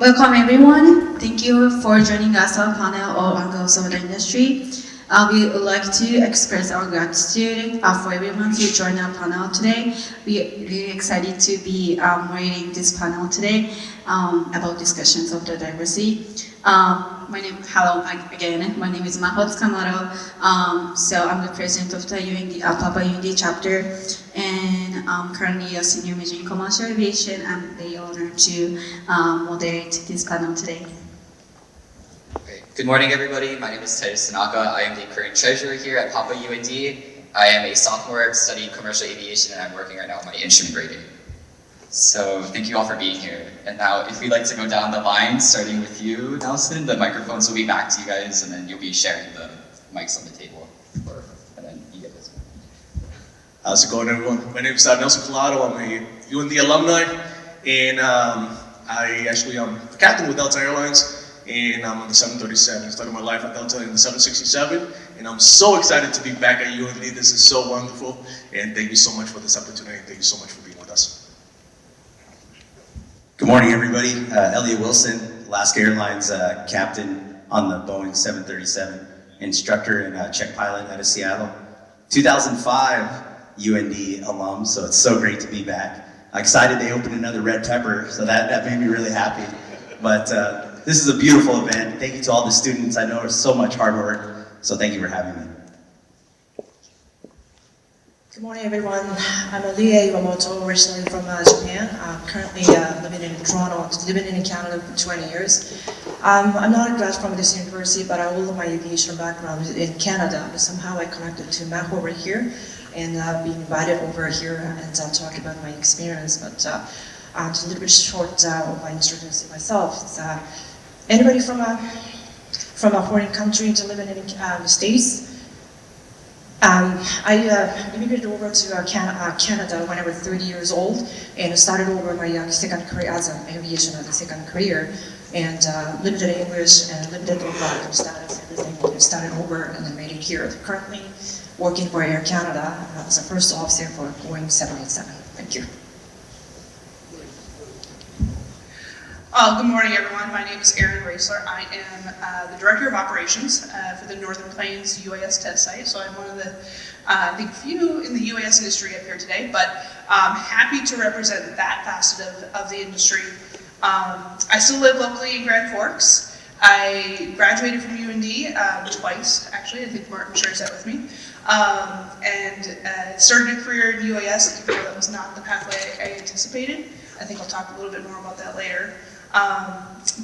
Welcome everyone. Thank you for joining us on panel on angles of the industry. We would like to express our gratitude for everyone who joined our panel today. We are really excited to be moderating this panel today about discussions of the diversity. Hello again. My name is Collado. So I'm the president of the UND, Papa UND chapter, and I'm currently a senior major in commercial aviation. I'm very honored to moderate this panel today. Good morning, everybody. My name is Titus Tanaka. I am the current treasurer here at Papa UND. I am a sophomore studying commercial aviation, and I'm working right now on my instrument rating. So thank you all for being here. And now, if we'd like to go down the line, starting with you, Nelson, the microphones will be back to you guys, and then you'll be sharing the mics on the table. And then you get this one. How's it going, everyone? My name is Nelson Collado. I'm a UND alumni, and I actually am the captain with Delta Airlines. And I'm on the 737. I started my life at Delta in the 767, and I'm so excited to be back at UND. This is so wonderful, and thank you so much for this opportunity. Thank you so much for being with us. Good morning, everybody. Elliot Wilson, Alaska Airlines captain on the Boeing 737, instructor and check pilot out of Seattle. 2005 UND alum, so it's so great to be back. Excited they opened another Red Pepper, so that made me really happy. But this is a beautiful event. Thank you to all the students. I know it's so much hard work, so thank you for having me. Good morning, everyone. I'm Riei Iwamoto, originally from Japan. I'm currently living in Toronto, living in Canada for 20 years. I'm not a grad from this university, but all of my aviation background is in Canada. But somehow I connected to Matt over here and being invited over here and talk about my experience. But just a little bit short of my introducing myself. Anybody from a foreign country to live in the States? I immigrated over to Canada when I was 30 years old, and started over my second career as an aviation as a second career, and limited English and limited over status, everything, and started over and then made it here. Currently working for Air Canada as a first officer for Boeing 787. Thank you. Good morning, everyone. My name is Erin Roesler. I am the Director of Operations for the Northern Plains UAS test site. So I'm one of the few in the UAS industry up here today, but I'm happy to represent that facet of the industry. I still live locally in Grand Forks. I graduated from UND twice, actually. I think Martin shares that with me. And started a career in UAS, even though that was not the pathway I anticipated. I think I'll talk a little bit more about that later.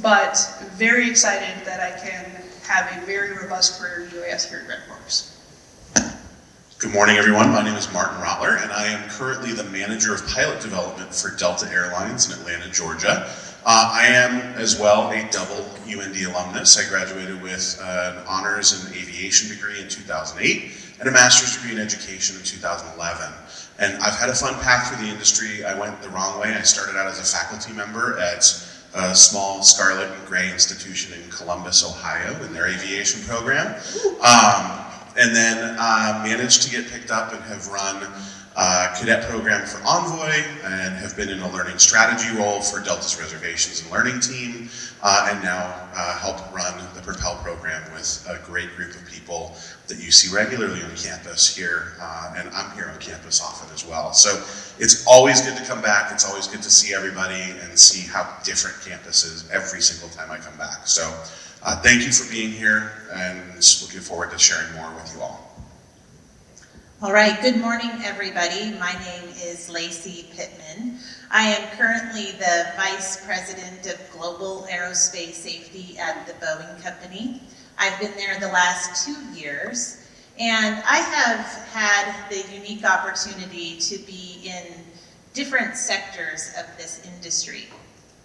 But very excited that I can have a very robust career in UAS here at Grand Forks. Good morning, everyone. My name is Martin Rottler, and I am currently the manager of pilot development for Delta Airlines in Atlanta, Georgia. I am, as well, a double UND alumnus. I graduated with an honors in aviation degree in 2008 and a master's degree in education in 2011. And I've had a fun path through the industry. I went the wrong way. I started out as a faculty member at a small scarlet and gray institution in Columbus, Ohio, in their aviation program. And then managed to get picked up and have run a cadet program for Envoy and have been in a learning strategy role for Delta's reservations and learning team, and now help run the Propel program with a great group of people that you see regularly on campus here, and I'm here on campus often as well. So it's always good to come back. It's always good to see everybody and see how different campus is every single time I come back. So thank you for being here, and just looking forward to sharing more with you all. All right, good morning, everybody. My name is Lacey Pittman. I am currently the Vice President of Global Aerospace Safety at the Boeing Company. I've been there the last 2 years, and I have had the unique opportunity to be in different sectors of this industry.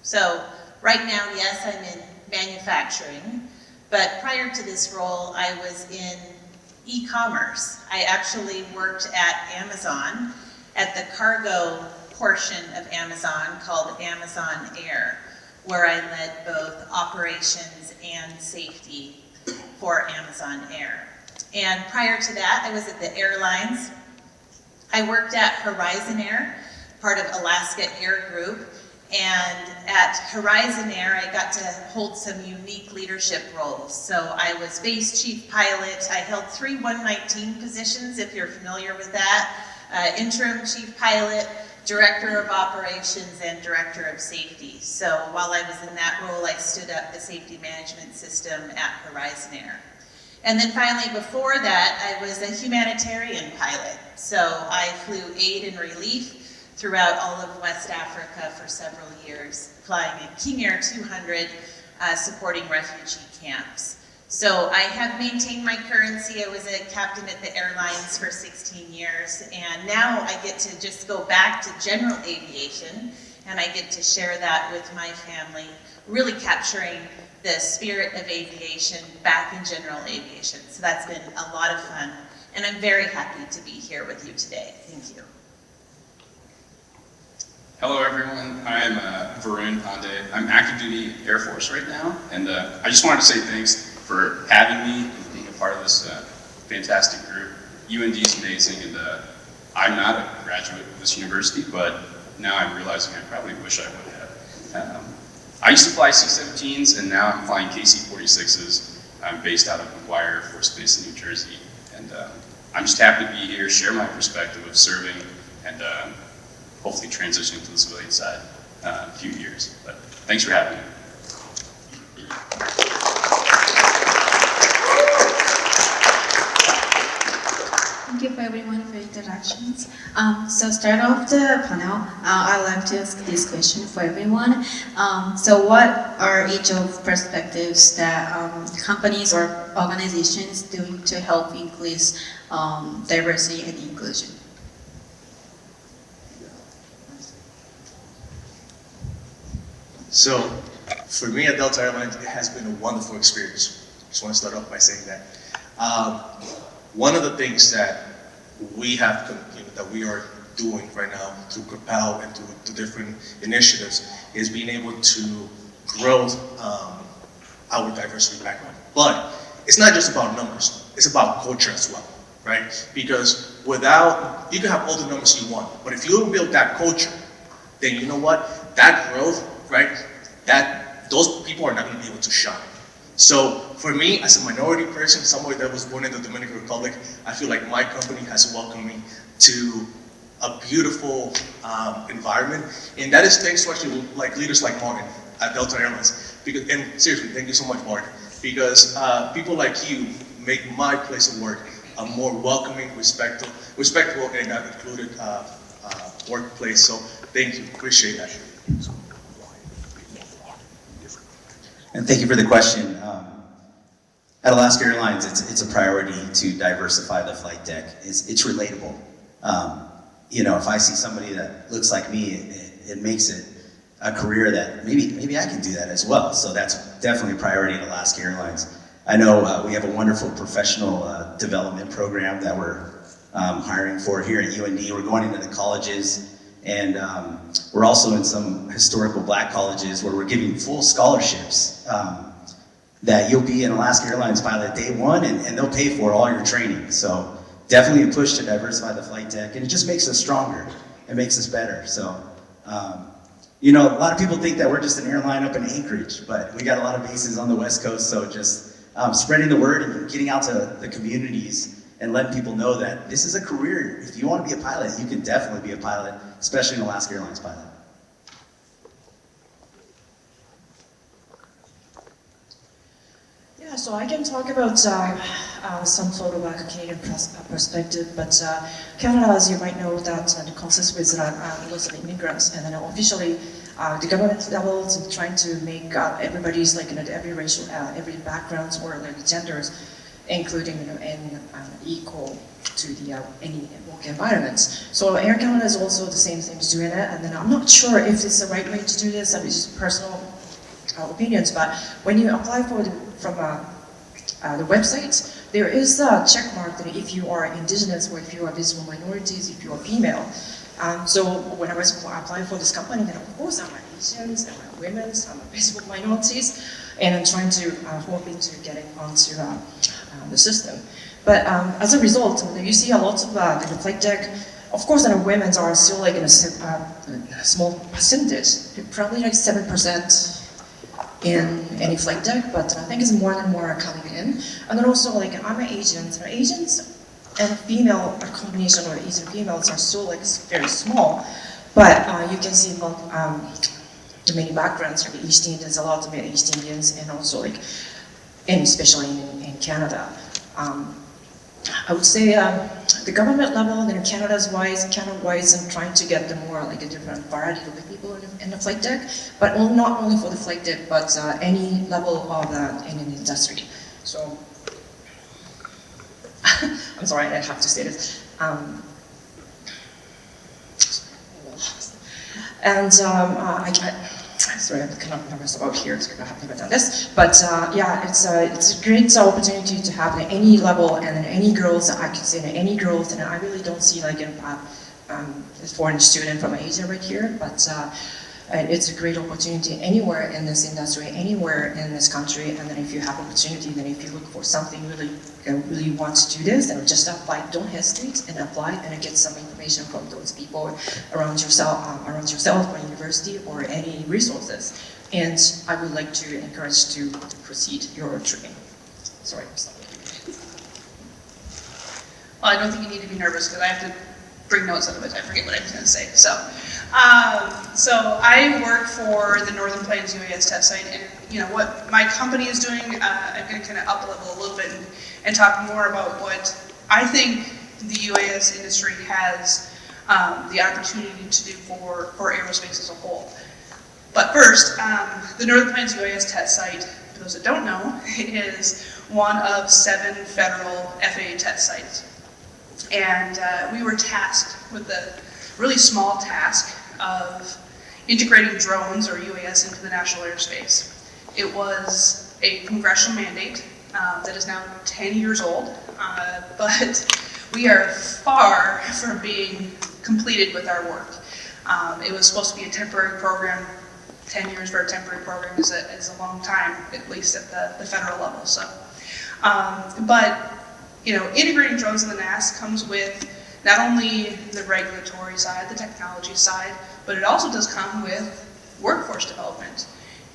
So right now, yes, I'm in manufacturing, but prior to this role, I was in e-commerce. I actually worked at Amazon at the cargo portion of Amazon called Amazon Air, where I led both operations and safety for Amazon Air. And prior to that, I was at the Airlines. I worked at Horizon Air, part of Alaska Air Group, and at Horizon Air, I got to hold some unique leadership roles. So I was base chief pilot. I held 3 119 positions, if you're familiar with that. Interim chief pilot, director of operations, and director of safety. So while I was in that role, I stood up the safety management system at Horizon Air. And then finally, before that, I was a humanitarian pilot. So I flew aid and relief throughout all of West Africa for several years, flying in King Air 200, supporting refugee camps. So I have maintained my currency. I was a captain at the Airlines for 16 years, and now I get to just go back to general aviation, and I get to share that with my family, really capturing the spirit of aviation back in general aviation. So that's been a lot of fun, and I'm very happy to be here with you today. Thank you. Hello everyone, I'm Varun, Pande. I'm active duty Air Force right now, and I just wanted to say thanks for having me and being a part of this fantastic group. UND is amazing, and I'm not a graduate of this university, but now I'm realizing I probably wish I would have. I used to fly C-17s, and now I'm flying KC-46s. I'm based out of McGuire Air Force Base in New Jersey, and I'm just happy to be here, share my perspective of serving, and hopefully transitioning to the civilian side in a few years. But thanks for having me. Thank you for everyone for introductions. So start off the panel, I'd like to ask this question for everyone. So what are each of perspectives that companies or organizations doing to help increase diversity and inclusion? So, for me at Delta Airlines, it has been a wonderful experience. Just want to start off by saying that. One of the things that we have, that we are doing right now through Propel and through different initiatives is being able to grow our diversity background. But it's not just about numbers, it's about culture as well, right? Because without, you can have all the numbers you want, but if you don't build that culture, then you know what? That growth, right? Those people are not going to be able to shine. So for me, as a minority person, somebody that was born in the Dominican Republic, I feel like my company has welcomed me to a beautiful environment, and that is thanks to actually like leaders like Martin at Delta Airlines. Because, and seriously, thank you so much, Martin, because people like you make my place of work a more welcoming, respectful, and included workplace. So thank you, appreciate that. And thank you for the question. At Alaska Airlines, it's a priority to diversify the flight deck. It's relatable. You know, if I see somebody that looks like me, it makes it a career that maybe I can do that as well. So that's definitely a priority at Alaska Airlines. I know we have a wonderful professional development program that we're hiring for here at UND. We're going into the colleges. And we're also in some historical black colleges where we're giving full scholarships that you'll be an Alaska Airlines pilot day one, and they'll pay for all your training. So definitely a push to diversify the flight deck, and it just makes us stronger. It makes us better. So, you know, a lot of people think that we're just an airline up in Anchorage, but we got a lot of bases on the West Coast, so just spreading the word and getting out to the communities and letting people know that this is a career. If you want to be a pilot, you can definitely be a pilot, especially an Alaska Airlines pilot. Yeah, so I can talk about some sort of a Canadian perspective, but Canada, as you might know, that consists with lots of immigrants, and then officially the government level is trying to make everybody's like every racial, every backgrounds or like genders, including and equal to the any work environments. So Air Canada is also the same thing doing it, and then I'm not sure if it's the right way to do this. I mean, it's just personal opinions, but when you apply for from the website, there is a check mark that if you are indigenous or if you are visible minorities, if you are female. So when I was applying for this company, then of course I'm Asians, I'm women, I'm visible minorities, and I'm trying to hoping to get it onto the system. But as a result, you see a lot of the flight deck of course, the women's are still like in a small percentage, probably like 7% in any flight deck, but I think it's more and more coming in. And then also like I'm an agent. Agents and female, a combination of Asian females are still like very small, but you can see the many backgrounds, like East Indians, a lot of East Indians, and also like, and especially in Canada. I would say the government level, then Canada-wise, and trying to get the more like a different variety of the people in the flight deck, but not only for the flight deck, but any level of that in an industry. So, I'm sorry, I have to say this. Sorry, I'm kind of nervous about here because I have never done this. But yeah, it's a great opportunity to have any level and any growth. I could say any growth, and I really don't see like a foreign student from Asia right here. But it's a great opportunity anywhere in this industry, anywhere in this country. And then if you have opportunity, then if you look for something really want to do this, then just apply. Don't hesitate and apply and get some information from those people around yourself or university or any resources. And I would like to encourage to proceed your training. Sorry. Well, I don't think you need to be nervous because I have to bring notes otherwise I forget what I was going to say. So I work for the Northern Plains UAS test site, and you know what my company is doing. I'm going to kind of up level a little bit and talk more about what I think the UAS industry has the opportunity to do for aerospace as a whole. But first, the Northern Plains UAS test site, for those that don't know, is one of 7 federal FAA test sites. And we were tasked with the really small task of integrating drones or UAS into the national airspace. It was a congressional mandate that is now 10 years old, but we are far from being completed with our work. It was supposed to be a temporary program. 10 years for a temporary program is a long time, at least at the federal level. So, but you know, integrating drones in the NAS comes with not only the regulatory side, the technology side, but it also does come with workforce development.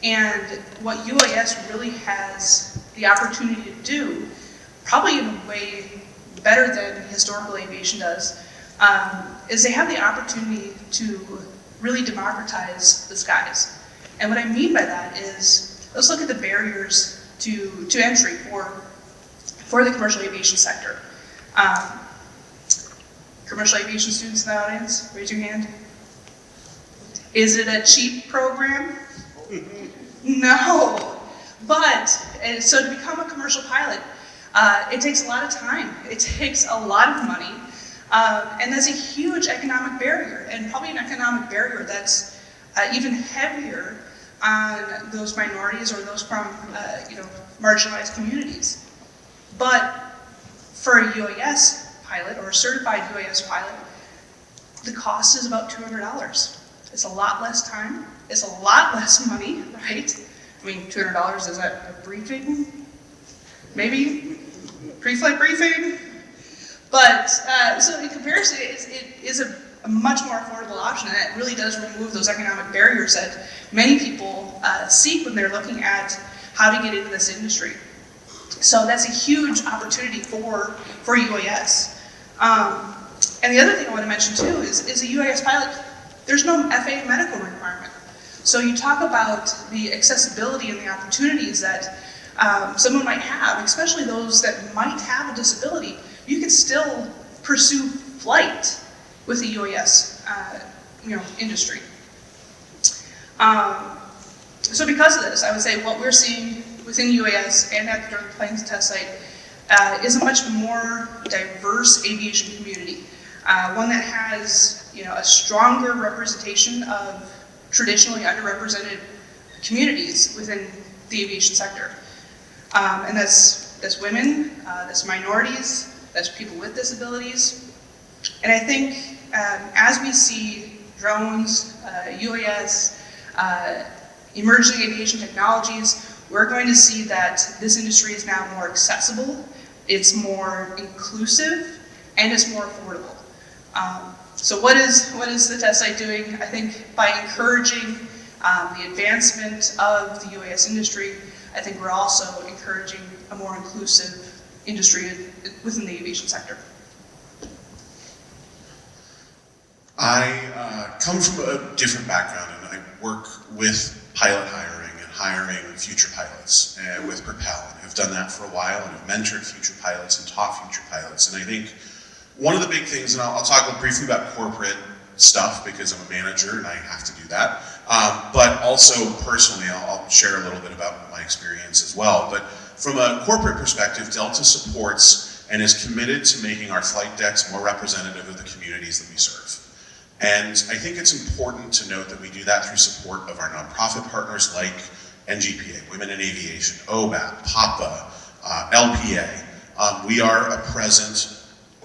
And what UAS really has the opportunity to do, probably in a way better than historical aviation does, is they have the opportunity to really democratize the skies. And what I mean by that is, let's look at the barriers to entry for the commercial aviation sector. Commercial aviation students in the audience, raise your hand. Is it a cheap program? No. But, so to become a commercial pilot, it takes a lot of time. It takes a lot of money. And that's a huge economic barrier, and probably an economic barrier that's even heavier on those minorities or those from marginalized communities. But for a UAS pilot or a certified UAS pilot, the cost is about $200. It's a lot less time. It's a lot less money, right? I mean, $200, is that a briefing? Maybe? Pre-flight briefing? But, so in comparison, it is a much more affordable option, and it really does remove those economic barriers that many people seek when they're looking at how to get into this industry. So that's a huge opportunity for UAS. And the other thing I want to mention too is a UAS pilot, there's no FAA medical requirement. So you talk about the accessibility and the opportunities that someone might have, especially those that might have a disability. You can still pursue flight with the UAS industry. So because of this, I would say what we're seeing within UAS and at the Northern Plains test site is a much more diverse aviation community, one that has a stronger representation of traditionally underrepresented communities within the aviation sector, and that's women, that's minorities, that's people with disabilities, and I think as we see drones, UAS, emerging aviation technologies, we're going to see that this industry is now more accessible, it's more inclusive, and it's more affordable. So what is the test site doing? I think by encouraging the advancement of the UAS industry, I think we're also encouraging a more inclusive industry within the aviation sector. I come from a different background, and I work with pilot hiring and hiring future pilots with Propel. And I've done that for a while, and I've mentored future pilots and taught future pilots. And I think one of the big things, and I'll talk briefly about corporate stuff because I'm a manager and I have to do that, but also personally, I'll share a little bit about my experience as well. But from a corporate perspective, Delta supports and is committed to making our flight decks more representative of the communities that we serve. And I think it's important to note that we do that through support of our nonprofit partners like NGPA, Women in Aviation, OBAP, PAPA, LPA. We are a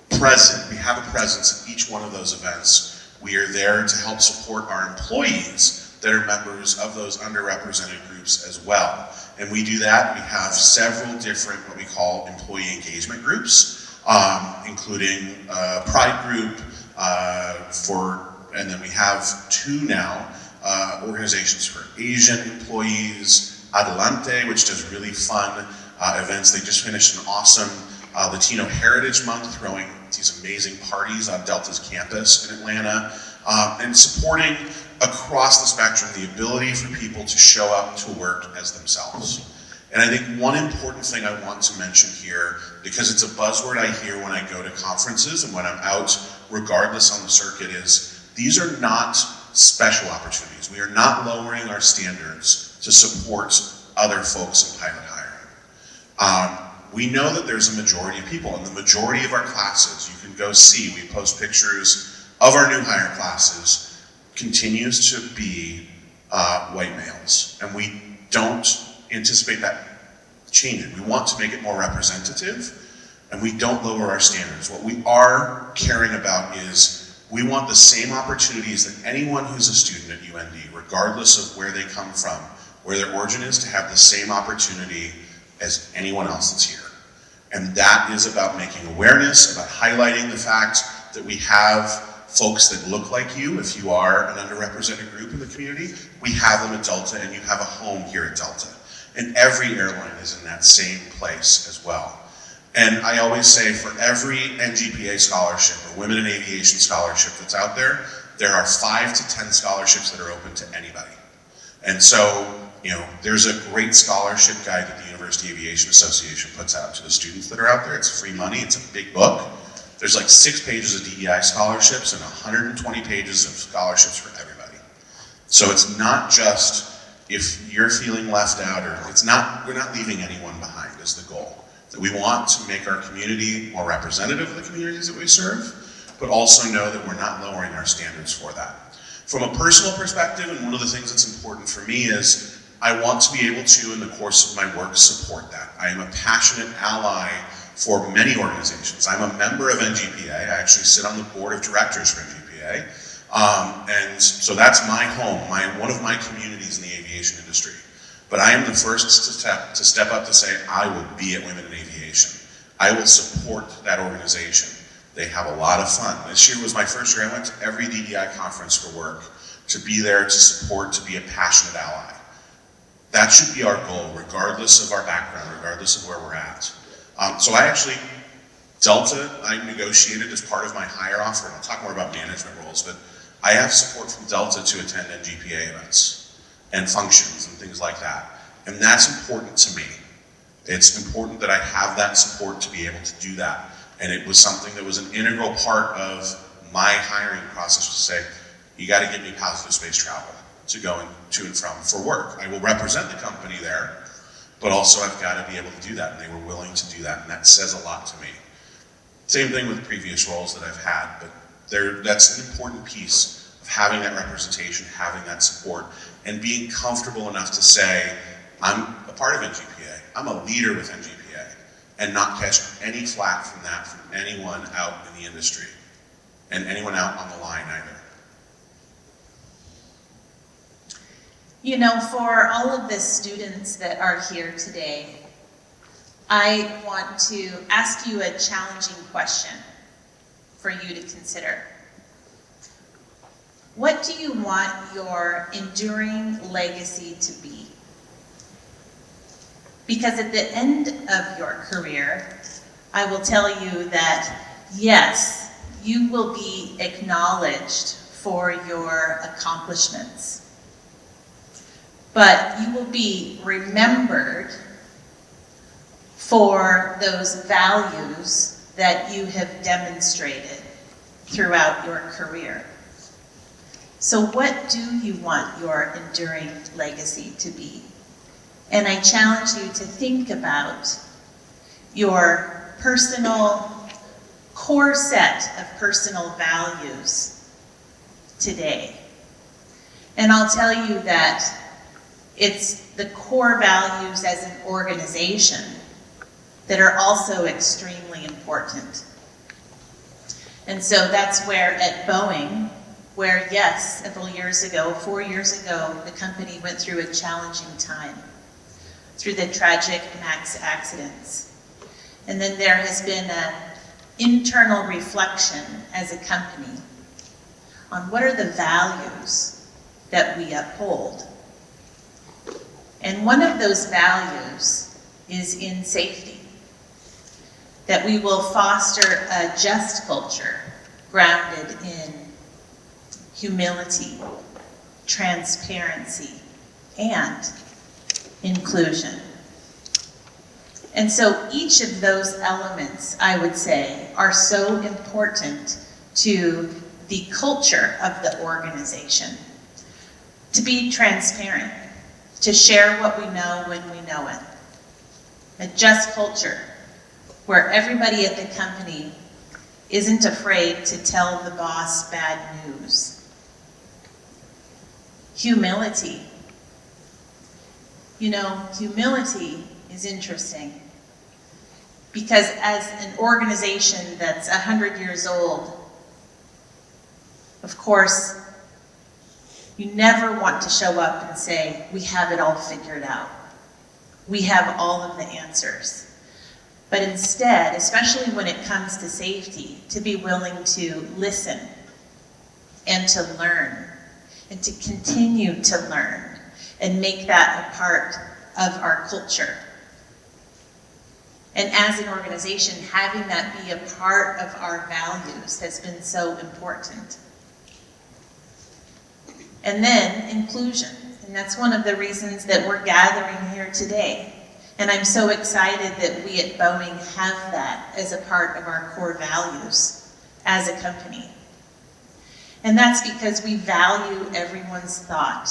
we have a presence at each one of those events. We are there to help support our employees that are members of those underrepresented groups as well. And we do that. We have several different what we call employee engagement groups, including Pride Group, and then we have 2 now organizations for Asian employees, Adelante, which does really fun events. They just finished an awesome Latino Heritage Month, throwing these amazing parties on Delta's campus in Atlanta, and supporting across the spectrum the ability for people to show up to work as themselves. And I think one important thing I want to mention here, because it's a buzzword I hear when I go to conferences and when I'm out, regardless on the circuit, is these are not special opportunities. We are not lowering our standards to support other folks in pilot hiring. We know that there's a majority of people, and the majority of our classes, you can go see, we post pictures of our new hire classes, continues to be white males. And we don't anticipate that changing. We want to make it more representative, and we don't lower our standards. What we are caring about is we want the same opportunities that anyone who's a student at UND, regardless of where they come from, where their origin is, to have the same opportunity as anyone else that's here. And that is about making awareness, about highlighting the fact that we have folks that look like you. If you are an underrepresented group in the community, we have them at Delta, and you have a home here at Delta. And every airline is in that same place as well. And I always say, for every NGPA scholarship or Women in Aviation scholarship that's out there, there are 5 to 10 scholarships that are open to anybody. And so, there's a great scholarship guide that the University Aviation Association puts out to the students that are out there. It's free money, it's a big book. There's like 6 pages of DEI scholarships and 120 pages of scholarships for everybody. So it's not just if you're feeling left out, or we're not leaving anyone behind is the goal. That we want to make our community more representative of the communities that we serve, but also know that we're not lowering our standards for that. From a personal perspective, and one of the things that's important for me is I want to be able to, in the course of my work, support that. I am a passionate ally for many organizations. I'm a member of NGPA. I actually sit on the board of directors for NGPA. And so that's my home, one of my communities in the aviation industry. But I am the first to step up to say, I will be at Women in Aviation. I will support that organization. They have a lot of fun. This year was my first year. I went to every DDI conference for work, to be there, to support, to be a passionate ally. That should be our goal, regardless of our background, regardless of where we're at. So Delta, I negotiated as part of my hire offer, and I'll talk more about management roles, but I have support from Delta to attend NGPA events and functions and things like that. And that's important to me. It's important that I have that support to be able to do that. And it was something that was an integral part of my hiring process, to say, you got to give me positive space travel to go to and from for work. I will represent the company there, but also I've got to be able to do that. And they were willing to do that, and that says a lot to me. Same thing with previous roles that I've had, but that's an important piece of having that representation, having that support, and being comfortable enough to say, I'm a part of NGPA, I'm a leader with NGPA, and not catch any flack from that from anyone out in the industry, and anyone out on the line either. You know, for all of the students that are here today, I want to ask you a challenging question for you to consider. What do you want your enduring legacy to be? Because at the end of your career, I will tell you that yes, you will be acknowledged for your accomplishments, but you will be remembered for those values that you have demonstrated throughout your career. So what do you want your enduring legacy to be? And I challenge you to think about your personal, core set of personal values today. And I'll tell you that it's the core values as an organization that are also extremely important. And so that's where at Boeing, where yes, several years ago, 4 years ago, the company went through a challenging time through the tragic MAX accidents. And then there has been an internal reflection as a company on what are the values that we uphold. And one of those values is in safety, that we will foster a just culture grounded in humility, transparency, and inclusion. And so each of those elements, I would say, are so important to the culture of the organization. To be transparent, to share what we know when we know it. A just culture where everybody at the company isn't afraid to tell the boss bad news. Humility. You know, humility is interesting because as an organization that's 100 years old, of course, you never want to show up and say, we have it all figured out. We have all of the answers. But instead, especially when it comes to safety, to be willing to listen and to learn and to continue to learn and make that a part of our culture. And as an organization, having that be a part of our values has been so important. And then inclusion, and that's one of the reasons that we're gathering here today. And I'm so excited that we at Boeing have that as a part of our core values as a company. And that's because we value everyone's thought.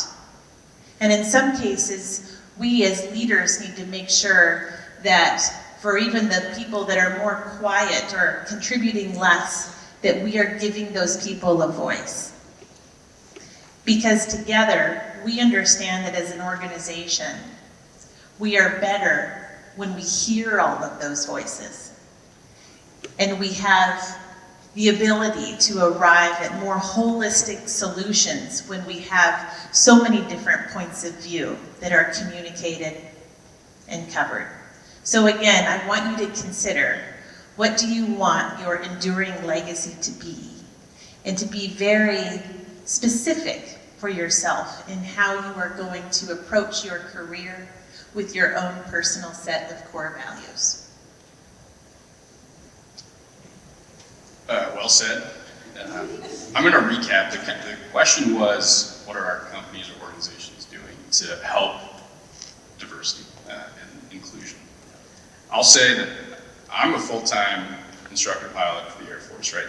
And in some cases, we as leaders need to make sure that for even the people that are more quiet or contributing less, that we are giving those people a voice. Because together, we understand that as an organization, we are better when we hear all of those voices. And we have the ability to arrive at more holistic solutions when we have so many different points of view that are communicated and covered. So again, I want you to consider, what do you want your enduring legacy to be? And to be very specific for yourself in how you are going to approach your career with your own personal set of core values. Well said. I'm going to recap. The question was, what are our companies or organizations doing to help diversity and inclusion? I'll say that I'm a full-time instructor pilot for the Air Force, right?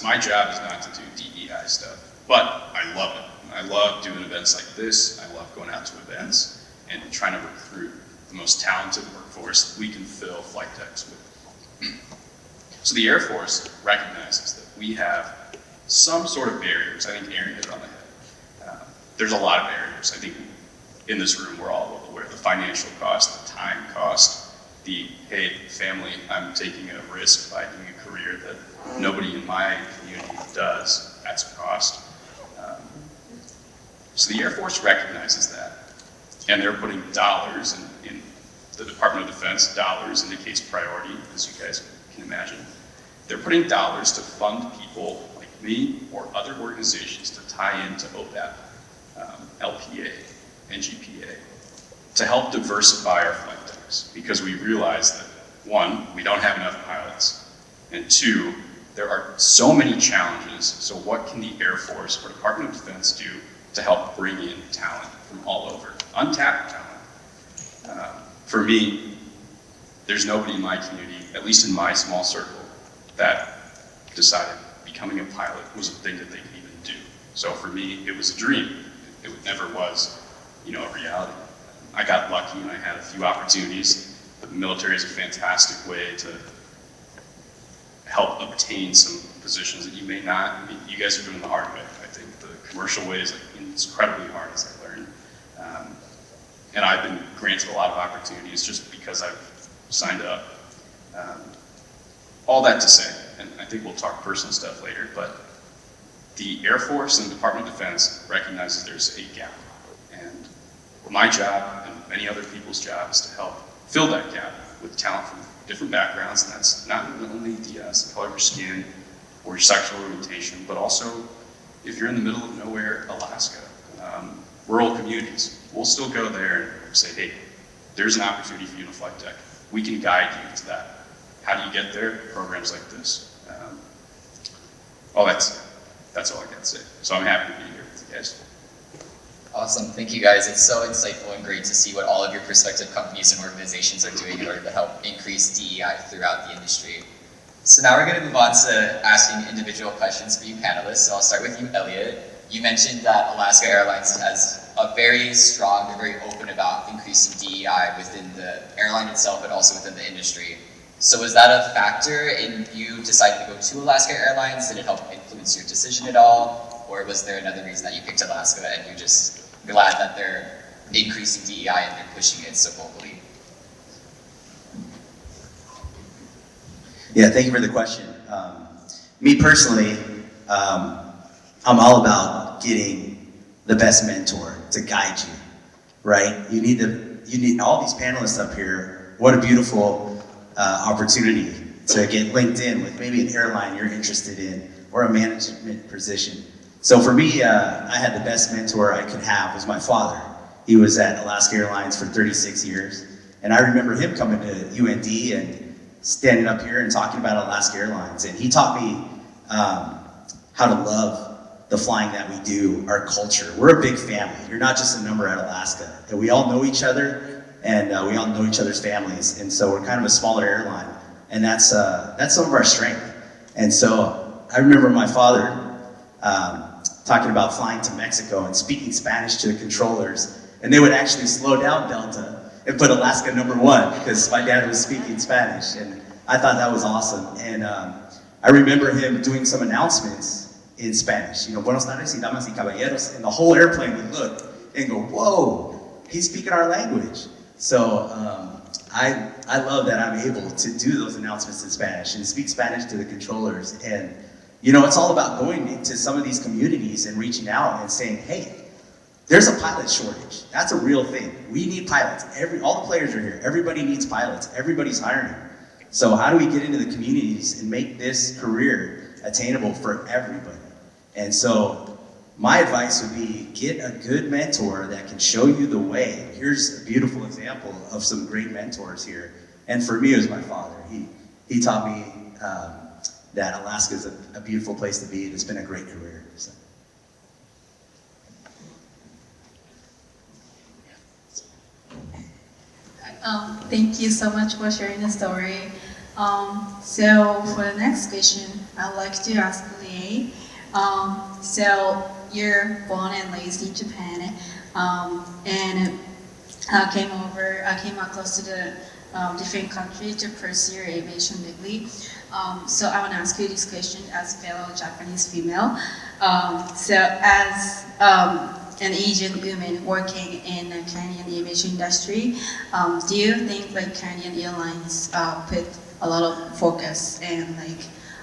My job is not to do DEI stuff, but I love it. I love doing events like this. I love going out to events and trying to recruit the most talented workforce we can fill flight decks with. So the Air Force recognizes that we have some sort of barriers. I think Erin hit it on the head. There's a lot of barriers. I think in this room we're all aware of the financial cost, the time cost, the, hey, family, I'm taking a risk by doing a career that nobody in my community does. That's a cost. So the Air Force recognizes that, and they're putting dollars in the Department of Defense. Dollars indicates priority, as you guys can imagine. They're putting dollars to fund people like me or other organizations to tie into ODAP, LPA, and GPA to help diversify our flight decks, because we realize that, one, we don't have enough pilots, and two, there are so many challenges. So what can the Air Force or Department of Defense do to help bring in talent from all over, untapped talent? For me, there's nobody in my community, at least in my small circle, that decided becoming a pilot was a thing that they could even do. So for me, it was a dream. It never was, a reality. I got lucky and I had a few opportunities, but the military is a fantastic way to help obtain some positions that you may not. I mean, you guys are doing the hard way. I think the commercial way is incredibly hard, as I learned. And I've been granted a lot of opportunities just because I've signed up. All that to say, and I think we'll talk personal stuff later, but the Air Force and the Department of Defense recognizes there's a gap. And my job and many other people's job is to help fill that gap with talent from different backgrounds, and that's not only the color of your skin or your sexual orientation, but also if you're in the middle of nowhere, Alaska, rural communities, we'll still go there and say, hey, there's an opportunity for you in a flight deck. We can guide you to that. How do you get there? Programs like this. That's all I got to say. So I'm happy to be here with you guys. Awesome, thank you guys. It's so insightful and great to see what all of your prospective companies and organizations are doing in order to help increase DEI throughout the industry. So now we're going to move on to asking individual questions for you panelists. So I'll start with you, Elliot. You mentioned that Alaska Airlines has a very strong, they're very open about increasing DEI within the airline itself, but also within the industry. So was that a factor in you deciding to go to Alaska Airlines? Did it help influence your decision at all? Or was there another reason that you picked Alaska and you're just glad that they're increasing DEI and they're pushing it so vocally? Yeah, thank you for the question. Me personally, I'm all about getting the best mentor to guide you, right? You need all these panelists up here. What a beautiful opportunity to get linked in with maybe an airline you're interested in or a management position. So for me, I had the best mentor I could have was my father. He was at Alaska Airlines for 36 years. And I remember him coming to UND and standing up here and talking about Alaska Airlines. And he taught me how to love the flying that we do, our culture. We're a big family. You're not just a number at Alaska. And we all know each other, and we all know each other's families. And so we're kind of a smaller airline. And that's some of our strength. And so I remember my father talking about flying to Mexico and speaking Spanish to the controllers. And they would actually slow down Delta and put Alaska #1 because my dad was speaking Spanish. And I thought that was awesome. And I remember him doing some announcements in Spanish. Buenos tardes y damas y caballeros. And the whole airplane would look and go, whoa, he's speaking our language. So I love that I'm able to do those announcements in Spanish and speak Spanish to the controllers. And it's all about going into some of these communities and reaching out and saying, hey, there's a pilot shortage. That's a real thing. We need pilots. All the players are here. Everybody needs pilots. Everybody's hiring. So how do we get into the communities and make this career attainable for everybody? And so my advice would be get a good mentor that can show you the way. Here's a beautiful example of some great mentors here. And for me, it was my father. He taught me that Alaska is a beautiful place to be, and it's been a great career. So. Thank you so much for sharing the story. So for the next question, I'd like to ask Riei. So you're born and raised in Japan, and came across to the different country to pursue your aviation degree. So I want to ask you this question as a fellow Japanese female. So as an Asian woman working in the Canadian aviation industry, do you think Canadian Airlines put a lot of focus and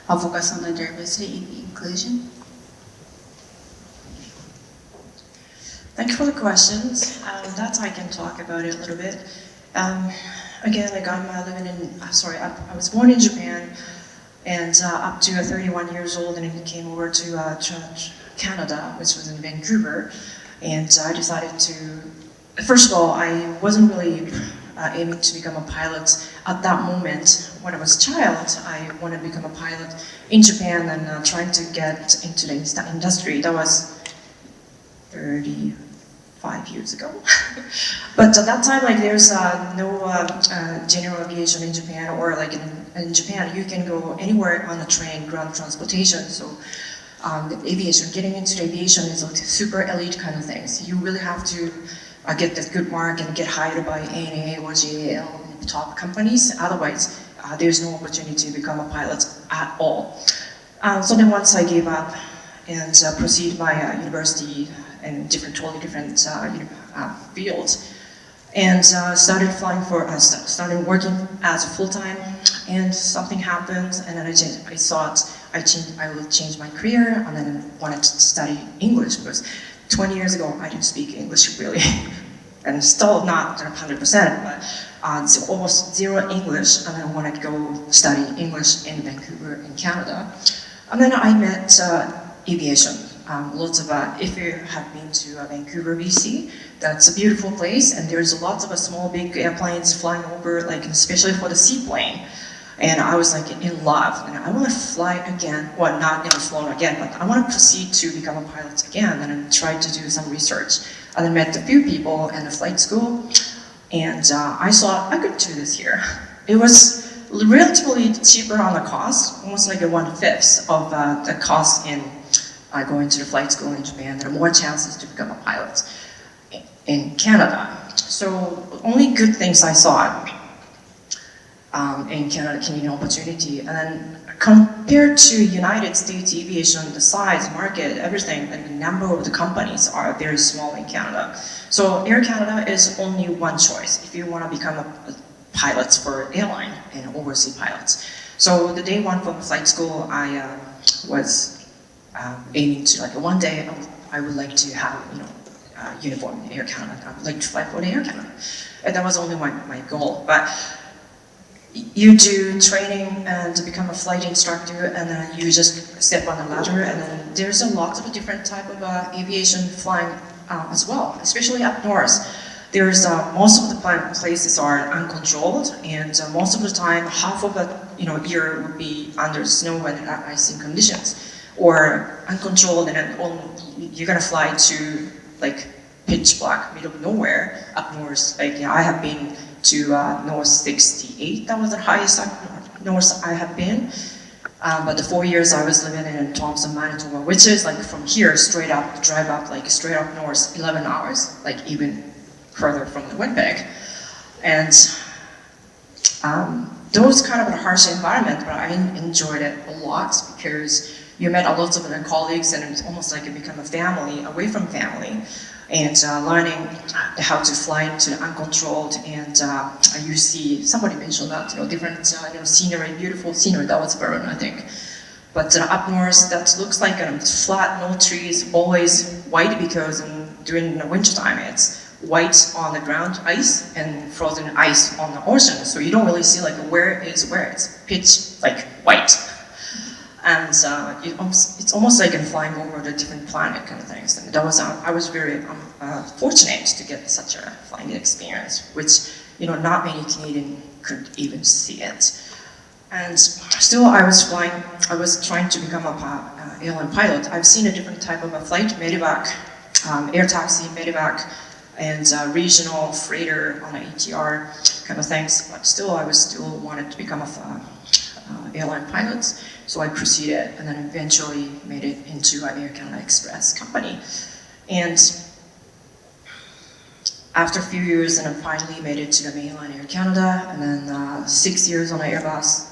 focus on the diversity and inclusion? Thank you for the questions. That I can talk about it a little bit. Again, I was born in Japan, and up to 31 years old, and then came over to Canada, which was in Vancouver. And I decided to, first of all, I wasn't really aiming to become a pilot at that moment. When I was a child, I wanted to become a pilot in Japan and trying to get into the industry. That was 35 years ago. But at that time, like there's no general aviation in Japan, or like in Japan, you can go anywhere on a train, ground transportation. So the aviation, getting into the aviation is like super elite kind of things. You really have to get that good mark and get hired by ANA or JAL, top companies. Otherwise, there's no opportunity to become a pilot at all. So then once I gave up and proceed my university in totally different fields, and started flying started working as a full-time, and something happened, and then I thought I will change my career, and then wanted to study English, because 20 years ago I didn't speak English really, and still not 100%, but it's almost zero English, and then I wanted to go study English in Vancouver in Canada. And then I met aviation. Lots of, if you have been to Vancouver, BC, that's a beautiful place, and there's lots of small, big airplanes flying over, like especially for the seaplane. And I was like in love, and I want to fly again. Well, not never flown again, but I want to proceed to become a pilot again. And I tried to do some research, and I met a few people in the flight school, and I thought I could do this here. It was relatively cheaper on the cost, almost like a 1/5 of the cost in going to the flight school in Japan. There are more chances to become a pilot in Canada. So only good things I saw in Canadian opportunity. And then compared to United States aviation, the size, market, everything, and the number of the companies are very small in Canada. So Air Canada is only one choice if you want to become a pilot for airline and overseas pilots. So the day one from flight school, I was aiming to, like, one day I would like to have, uniform in Air Canada. I would like to fly for the Air Canada. And that was only my goal. But you do training and become a flight instructor, and then you just step on the ladder, and then there's a lot of different type of aviation flying as well, especially up north. There's most of the places are uncontrolled, and most of the time, half of the year would be under snow and icing conditions, or uncontrolled, and then you're gonna fly to like pitch black, middle of nowhere up north. Like I have been to North 68. That was the highest north I have been. But the 4 years I was living in Thompson, Manitoba, which is like from here straight up, drive up like straight up north, 11 hours, like even further from the Winnipeg. And those kind of a harsh environment, but I enjoyed it a lot because you met a lot of other colleagues, and it's almost like you become a family away from family. And learning how to fly into the uncontrolled, and you see, somebody mentioned that, different scenery, beautiful scenery. That was Varun, I think. But up north, that looks like flat, no trees, always white, because during the wintertime it's white on the ground ice and frozen ice on the ocean. So you don't really see like where is where. It's pitch like white. And it's almost like I'm flying over the different planet kind of things. And that was I was very fortunate to get such a flying experience, which not many Canadians could even see it. And still, I was trying to become a airline pilot. I've seen a different type of a flight, medevac, air taxi, medevac, and regional freighter on an ATR kind of things. But still, I wanted to become a airline pilot. So I proceeded, and then eventually made it into an Air Canada Express company. And after a few years, and I finally made it to the mainline Air Canada, and then 6 years on an Airbus.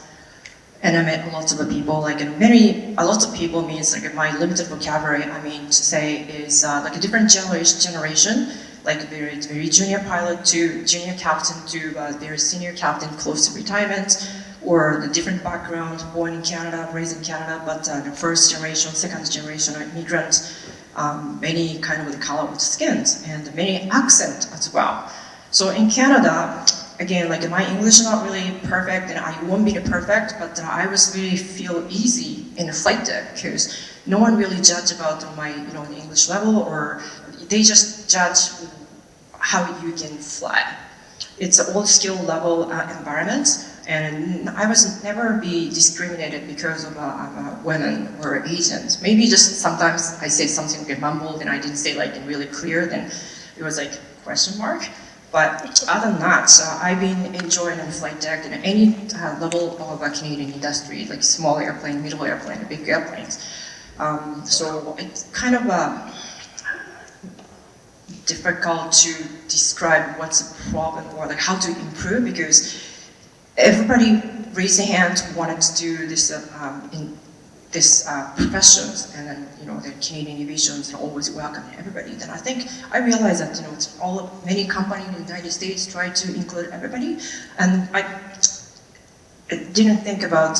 And I met lots of people, like a lot of people means like my limited vocabulary, I mean to say is like a different generation, like very junior pilot to junior captain to very senior captain close to retirement, or the different background, born in Canada, raised in Canada, but the first generation, second generation immigrants, many kind of the color of the skins, and many accent as well. So in Canada, again, like my English is not really perfect, and I won't be perfect, but I was really feel easy in the flight deck, because no one really judge about my English level, or they just judge how you can fly. It's an all skill level environment, and I was never be discriminated because of women or Asians. Maybe just sometimes I say something a bit mumbled and I didn't say like really clear, then it was like question mark. But other than that, I've been enjoying on flight deck in any level of Canadian industry, like small airplane, middle airplane, big airplanes. So it's kind of difficult to describe what's the problem or like how to improve, because everybody raised their hand wanted to do this in this professions, and then the Canadian aviations are always welcoming everybody. Then I think I realized that it's many companies in the United States try to include everybody, and I didn't think about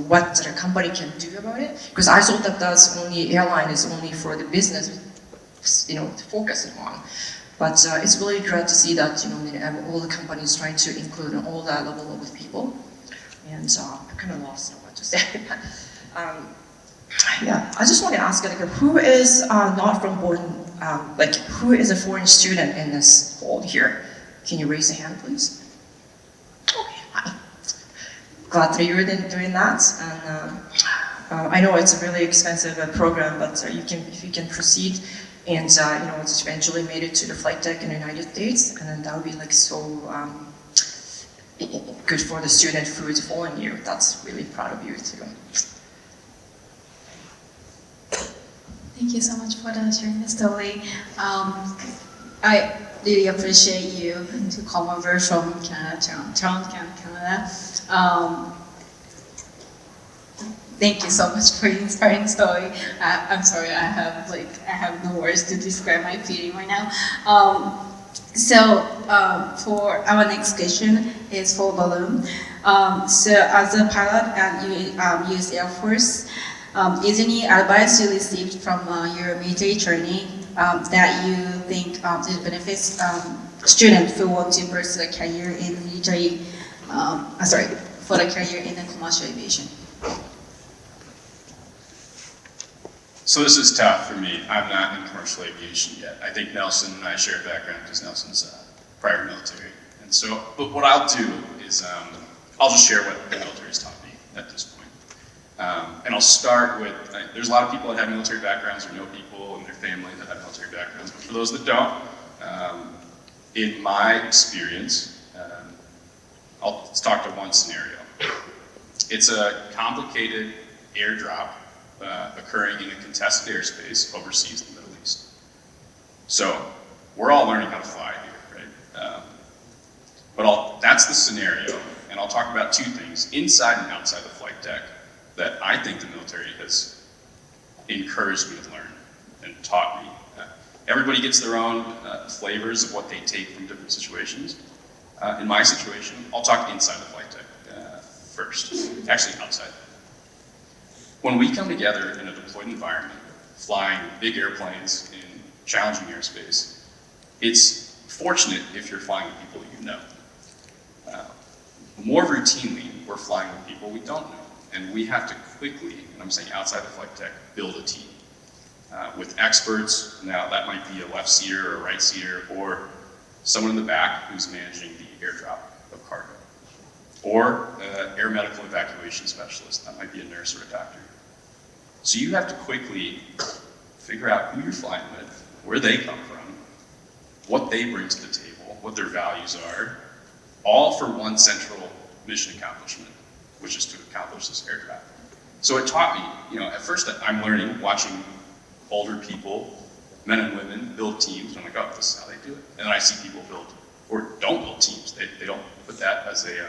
what the company can do about it, because I thought that that's only airline is only for the business, to focus on. But it's really great to see that all the companies trying to include all that level of people. And I kind of lost what to say. Yeah, I just want to ask, who is not from born, who is a foreign student in this hall here? Can you raise a hand, please? Okay, hi. Glad that you're doing that. And I know it's a really expensive program, but if you can proceed, and it's eventually made it to the flight deck in the United States, and then that would be like so good for the student who is following you. That's really proud of you too. Thank you so much for sharing the story. I really appreciate you to come over from Canada, Toronto, Canada. Thank you so much for your inspiring story. I'm sorry, I have no words to describe my feeling right now. For our next question is for Varun. So as a pilot at US Air Force, is any advice you received from your military training that you think it benefits students who want to pursue a career in military, for a career in the commercial aviation? So this is tough for me. I'm not in commercial aviation yet. I think Nelson and I share a background because Nelson's prior military. And so, but what I'll do is I'll just share what the military's taught me at this point. And I'll start with, there's a lot of people that have military backgrounds or know people in their family that have military backgrounds. But for those that don't, in my experience, let's talk to one scenario. It's a complicated airdrop occurring in a contested airspace overseas in the Middle East. So we're all learning how to fly here, right? But that's the scenario, and I'll talk about two things, inside and outside the flight deck, that I think the military has encouraged me to learn and taught me. Everybody gets their own flavors of what they take from different situations. In my situation, I'll talk inside the flight deck first, actually outside. When we come together in a deployed environment, flying big airplanes in challenging airspace, it's fortunate if you're flying with people you know. More routinely, we're flying with people we don't know, and we have to quickly, and I'm saying outside the flight deck, build a team. With experts, now that might be a left seater or a right seater, or someone in the back who's managing the airdrop of cargo. Or air medical evacuation specialist, that might be a nurse or a doctor. So you have to quickly figure out who you're flying with, where they come from, what they bring to the table, what their values are, all for one central mission accomplishment, which is to accomplish this airdrop. So it taught me, at first I'm learning, watching older people, men and women, build teams, and I'm like, oh, this is how they do it. And then I see people build, or don't build teams. They don't put that as a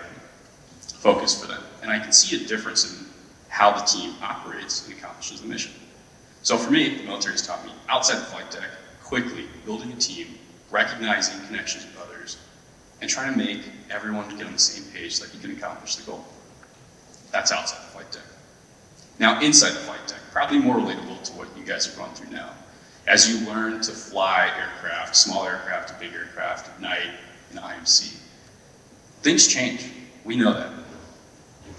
focus for them. And I can see a difference in how the team operates and accomplishes the mission. So for me, the military has taught me, outside the flight deck, quickly building a team, recognizing connections with others, and trying to make everyone get on the same page so that you can accomplish the goal. That's outside the flight deck. Now, inside the flight deck, probably more relatable to what you guys are going through now. As you learn to fly aircraft, small aircraft to big aircraft at night in IMC, things change. We know that.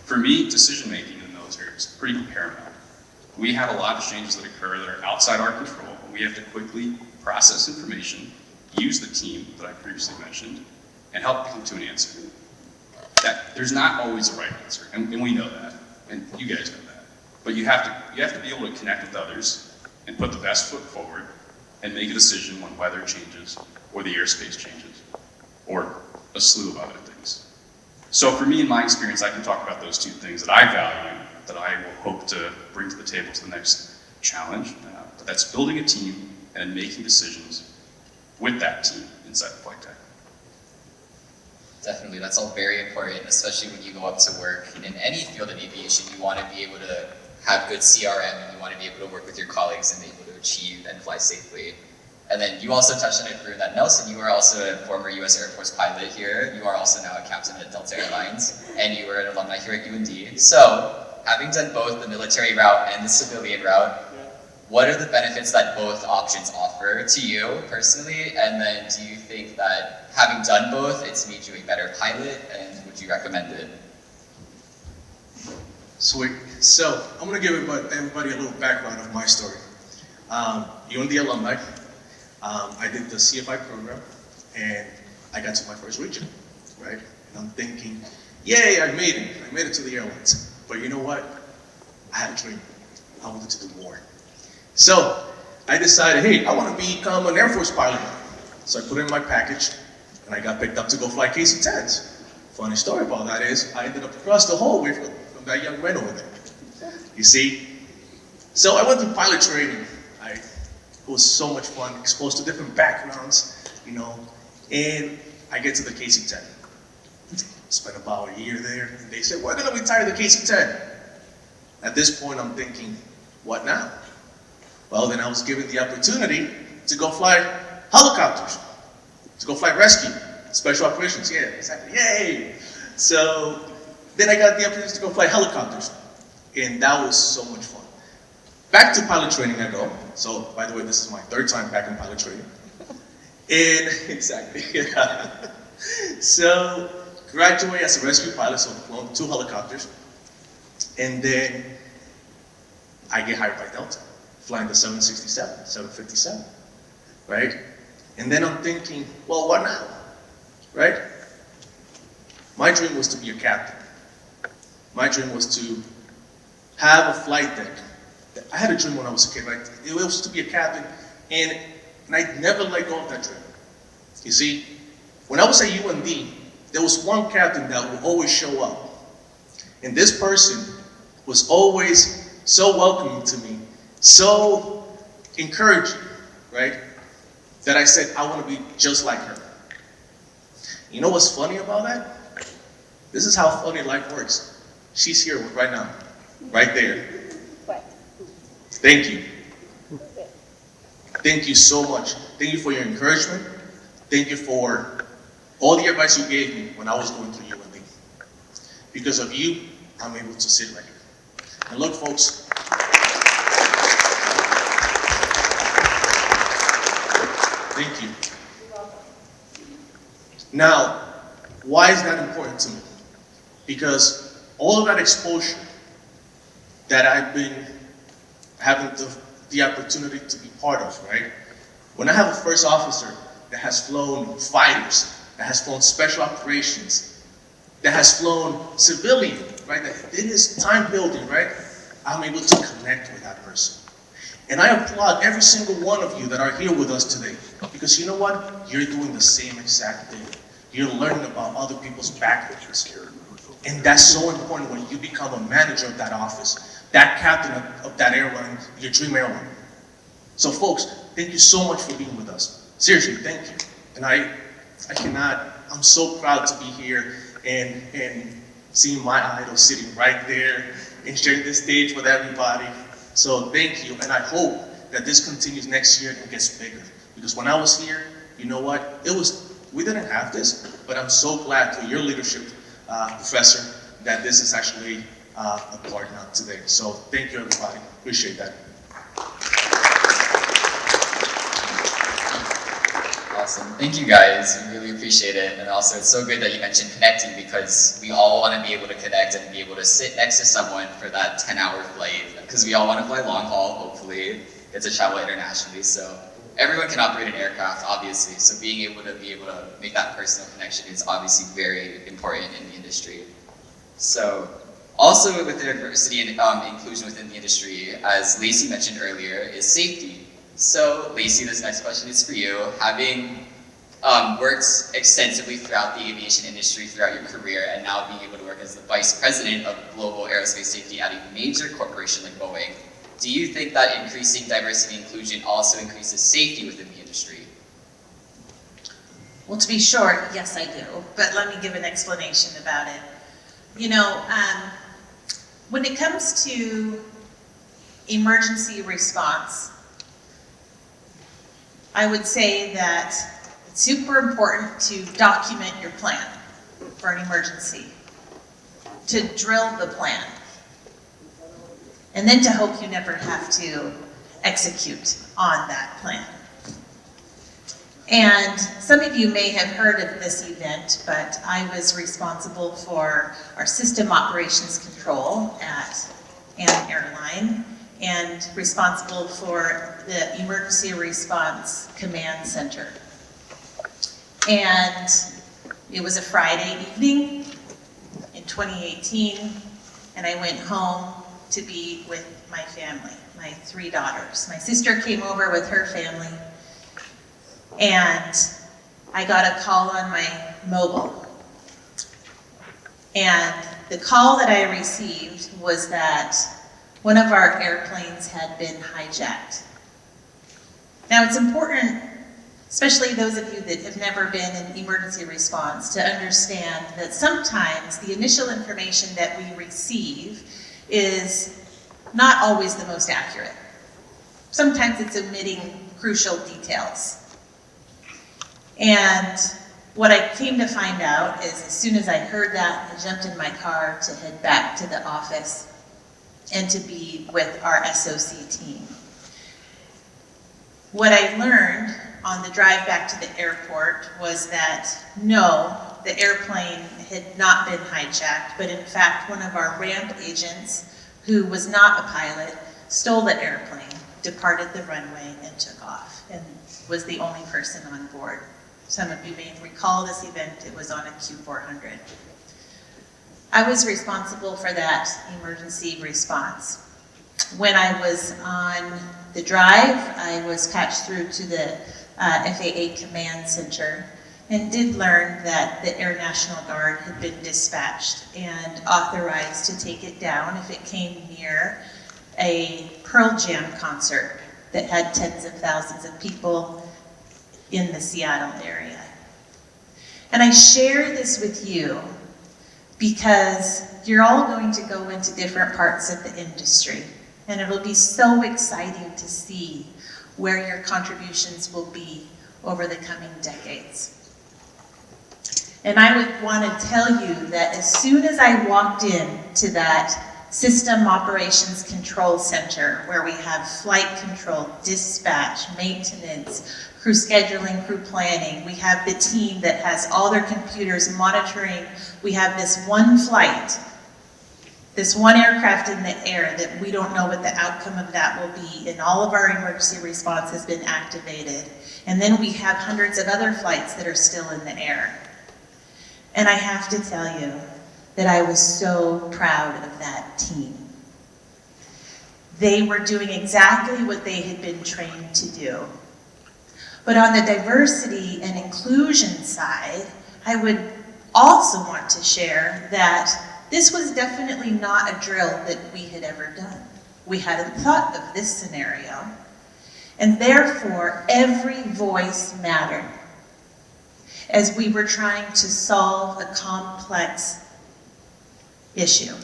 For me, decision-making in the military is pretty paramount. We have a lot of changes that occur that are outside our control, and we have to quickly process information, use the team that I previously mentioned, and help come to an answer. That there's not always a right answer, and we know that, and you guys know that. But you have to be able to connect with others and put the best foot forward and make a decision when weather changes or the airspace changes or a slew of other things. So for me, in my experience, I can talk about those two things that I value, that I will hope to bring to the table to the next challenge. But that's building a team and making decisions with that team inside the flight deck. Definitely, that's all very important, especially when you go up to work in any field of aviation. You want to be able to have good CRM, and you want to be able to work with your colleagues and be able to achieve and fly safely. And then you also touched on it, Varun, that Nelson, you are also a former US Air Force pilot here. You are also now a captain at Delta Airlines, and you were an alumni here at UND. So, having done both the military route and the civilian route, what are the benefits that both options offer to you personally? And then do you think that having done both, it's made you a better pilot, and would you recommend it? Sweet. So I'm gonna give everybody a little background of my story. UND alumni. I did the CFI program, and I got to my first region, right? And I'm thinking, yay, I made it. I made it to the airlines. But you know what? I had a dream. I wanted to do more. So I decided, hey, I want to become an Air Force pilot. So I put in my package, and I got picked up to go fly KC-10s. Funny story about that is, I ended up across the hallway from that young man over there. You see? So I went through pilot training. It was so much fun, exposed to different backgrounds, you know, and I get to the KC-10. Spent about a year there, and they said, we're gonna retire the KC-10. At this point, I'm thinking, what now? Well, then I was given the opportunity to go fly helicopters, to go fly rescue, special operations, yeah, exactly, yay! So then I got the opportunity to go fly helicopters, and that was so much fun. Back to pilot training I go. So, by the way, this is my third time back in pilot training. And, exactly, yeah. So, graduate as a rescue pilot, so I've flown 2 helicopters. And then I get hired by Delta, flying the 767, 757, right? And then I'm thinking, well, what now, right? My dream was to be a captain. My dream was to have a flight deck. I had a dream when I was a kid, right? It was to be a captain, and I never let go of that dream. You see, when I was at UND, there was one captain that would always show up. And this person was always so welcoming to me, so encouraging, right? That I said, I want to be just like her. You know what's funny about that? This is how funny life works. She's here right now, right there. Thank you. Thank you so much. Thank you for your encouragement. Thank you for all the advice you gave me when I was going through UND. Because of you, I'm able to sit right here. And look, folks, thank you. Now, why is that important to me? Because all of that exposure that I've been having the opportunity to be part of, right? When I have a first officer that has flown fighters, that has flown special operations, that has flown civilian, right? That did his time building, right? I'm able to connect with that person. And I applaud every single one of you that are here with us today. Because you know what? You're doing the same exact thing. You're learning about other people's backgrounds. And that's so important when you become a manager of that office, that captain of that airline, your dream airline. So folks, thank you so much for being with us. Seriously, thank you. And I'm so proud to be here and seeing my idol sitting right there and sharing this stage with everybody. So thank you, and I hope that this continues next year and gets bigger. Because when I was here, you know what? We didn't have this, but I'm so glad through your leadership, Professor, that this is actually a part now today. So thank you, everybody. Appreciate that. Awesome. Thank you guys. We really appreciate it. And also, it's so good that you mentioned connecting because we all want to be able to connect and be able to sit next to someone for that 10-hour flight because we all want to fly long haul, hopefully, get to travel internationally. So everyone can operate an aircraft, obviously. So being able to make that personal connection is obviously very important in the industry. So also with the diversity and inclusion within the industry, as Lacey mentioned earlier, is safety. So Lacey, this next question is for you. Having worked extensively throughout the aviation industry throughout your career and now being able to work as the Vice President of Global Aerospace Safety at a major corporation like Boeing, do you think that increasing diversity and inclusion also increases safety within the industry? Well, to be short, yes I do, but let me give an explanation about it. You know, when it comes to emergency response, I would say that it's super important to document your plan for an emergency, to drill the plan, and then to hope you never have to execute on that plan. And some of you may have heard of this event, but I was responsible for our system operations control at an airline and responsible for the emergency response command center. And it was a Friday evening in 2018, and I went home to be with my family, my 3 daughters. My sister came over with her family, and I got a call on my mobile. And the call that I received was that one of our airplanes had been hijacked. Now it's important, especially those of you that have never been in emergency response, to understand that sometimes the initial information that we receive is not always the most accurate. Sometimes it's omitting crucial details. And what I came to find out is as soon as I heard that, I jumped in my car to head back to the office and to be with our SOC team. What I learned on the drive back to the airport was that no, the airplane had not been hijacked, but in fact one of our ramp agents, who was not a pilot, stole the airplane, departed the runway, and took off, and was the only person on board. Some of you may recall this event, it was on a Q400. I was responsible for that emergency response. When I was on the drive, I was patched through to the FAA Command Center and did learn that the Air National Guard had been dispatched and authorized to take it down if it came near a Pearl Jam concert that had tens of thousands of people in the Seattle area. And I share this with you because you're all going to go into different parts of the industry, and it'll be so exciting to see where your contributions will be over the coming decades. And I would want to tell you that as soon as I walked in to that System Operations Control Center, where we have flight control, dispatch, maintenance, crew scheduling, crew planning. We have the team that has all their computers monitoring. We have this one flight, this one aircraft in the air that we don't know what the outcome of that will be, and all of our emergency response has been activated. And then we have hundreds of other flights that are still in the air. And I have to tell you that I was so proud of that team. They were doing exactly what they had been trained to do. But on the diversity and inclusion side, I would also want to share that this was definitely not a drill that we had ever done. We hadn't thought of this scenario. And therefore, every voice mattered as we were trying to solve a complex issue.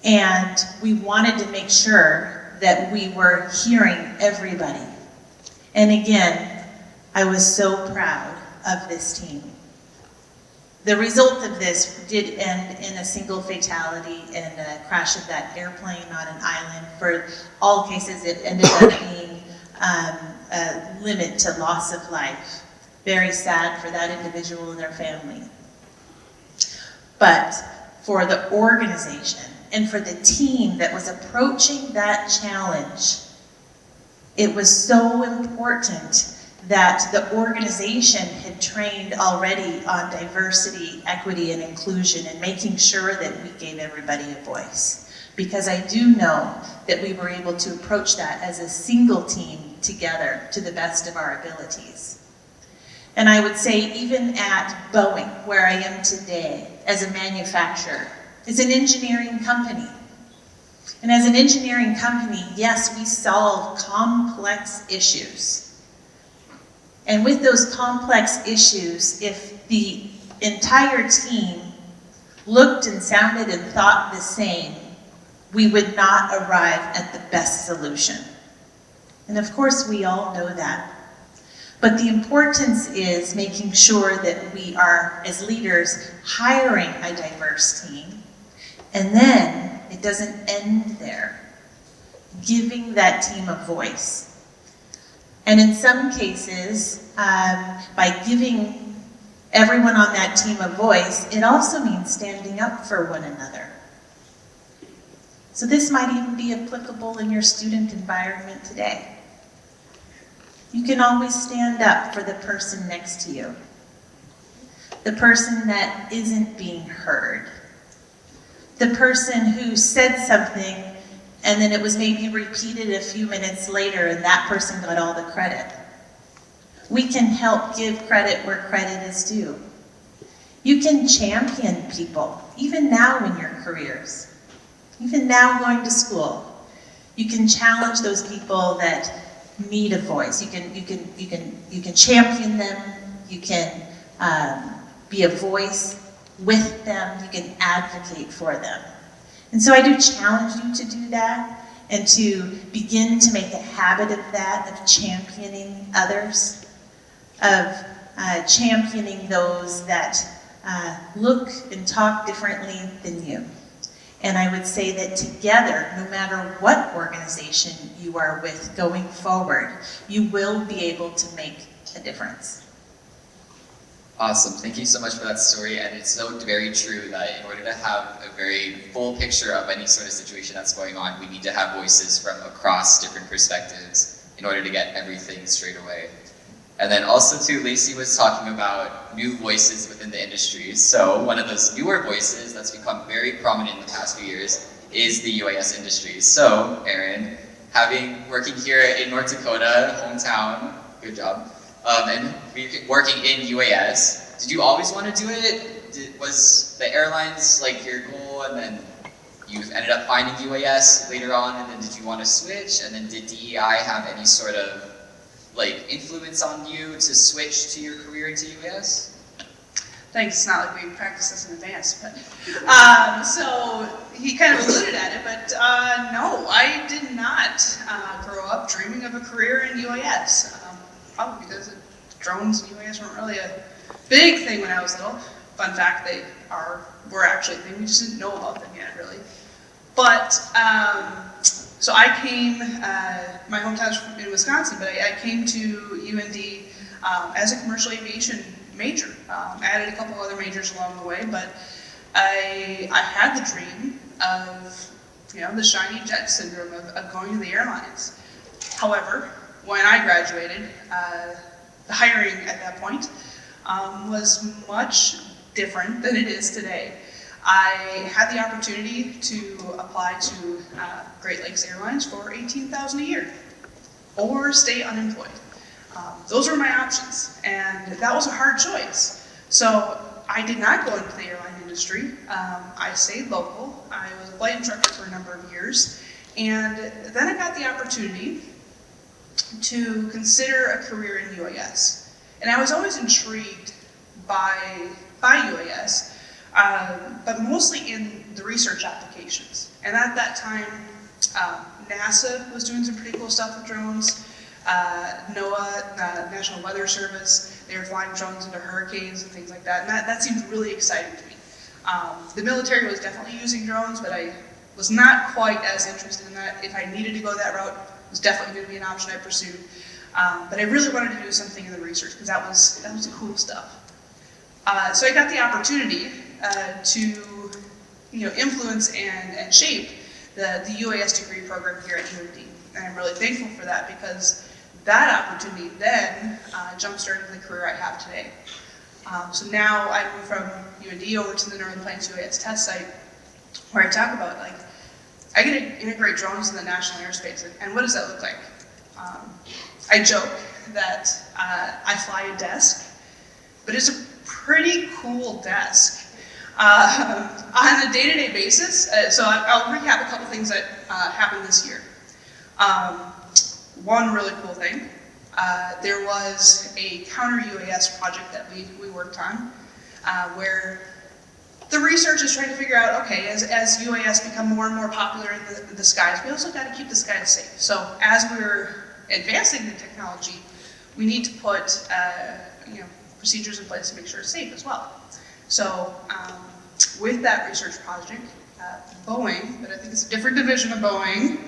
And we wanted to make sure that we were hearing everybody. And again, I was so proud of this team. The result of this did end in a single fatality and a crash of that airplane on an island. For all cases, it ended up being limit to loss of life. Very sad for that individual and their family. But for the organization and for the team that was approaching that challenge, it was so important that the organization had trained already on diversity, equity, and inclusion, and making sure that we gave everybody a voice. Because I do know that we were able to approach that as a single team together to the best of our abilities. And I would say even at Boeing, where I am today as a manufacturer, is an engineering company. And as an engineering company, yes, we solve complex issues. And with those complex issues, if the entire team looked and sounded and thought the same, we would not arrive at the best solution. And of course, we all know that. But the importance is making sure that we are, as leaders, hiring a diverse team. And then it doesn't end there. Giving that team a voice. And in some cases, by giving everyone on that team a voice, it also means standing up for one another. So this might even be applicable in your student environment today. You can always stand up for the person next to you, the person that isn't being heard, the person who said something and then it was maybe repeated a few minutes later and that person got all the credit. We can help give credit where credit is due. You can champion people, even now in your careers, even now going to school. You can challenge those people that need a voice. You can champion them. You can be a voice with them. You can advocate for them. And so I do challenge you to do that and to begin to make a habit of that, of championing others, of championing those that look and talk differently than you. And I would say that together, no matter what organization you are with going forward, you will be able to make a difference. Awesome, thank you so much for that story, and it's so very true that in order to have a very full picture of any sort of situation that's going on, we need to have voices from across different perspectives in order to get everything straight away. And then also too, Lacey was talking about new voices within the industry. So one of those newer voices that's become very prominent in the past few years is the UAS industry. So Erin, working here in North Dakota, hometown, good job, and working in UAS, did you always want to do it? Was the airlines like your goal, and then you ended up finding UAS later on, and then did you want to switch? And then did DEI have any sort of influence on you to switch to your career into UAS? Thanks, it's not like we practiced this in advance, but, so he kind of alluded at it, but no, I did not grow up dreaming of a career in UAS. Probably because drones and UAS weren't really a big thing when I was little. Fun fact, they were actually a thing, we just didn't know about them yet, really. But, so I came, my hometown's in Wisconsin, but I came to UND as a commercial aviation major. Added a couple other majors along the way, but I had the dream of, the shiny jet syndrome of going to the airlines. However, when I graduated, the hiring at that point was much different than it is today. I had the opportunity to apply to Great Lakes Airlines for $18,000 a year, or stay unemployed. Those were my options, and that was a hard choice. So I did not go into the airline industry. I stayed local. I was a flight instructor for a number of years, and then I got the opportunity to consider a career in UAS. And I was always intrigued by UAS. But mostly in the research applications. And at that time, NASA was doing some pretty cool stuff with drones. NOAA, National Weather Service, they were flying drones into hurricanes and things like that. And that seemed really exciting to me. The military was definitely using drones, but I was not quite as interested in that. If I needed to go that route, it was definitely going to be an option I pursued. But I really wanted to do something in the research because that was the cool stuff. So I got the opportunity to influence and shape the UAS degree program here at UND. And I'm really thankful for that because that opportunity then jump-started the career I have today. So now I moved from UND over to the Northern Plains UAS test site where I talk about, like, I get to integrate drones in the national airspace, and what does that look like? I joke that I fly a desk, but it's a pretty cool desk. On a day-to-day basis, so I'll recap a couple things that happened this year. One really cool thing, there was a counter UAS project that we worked on, where the research is trying to figure out, okay, as UAS become more and more popular in the skies, we also got to keep the skies safe. So as we're advancing the technology, we need to put procedures in place to make sure it's safe as well. So with that research project, Boeing, but I think it's a different division of Boeing,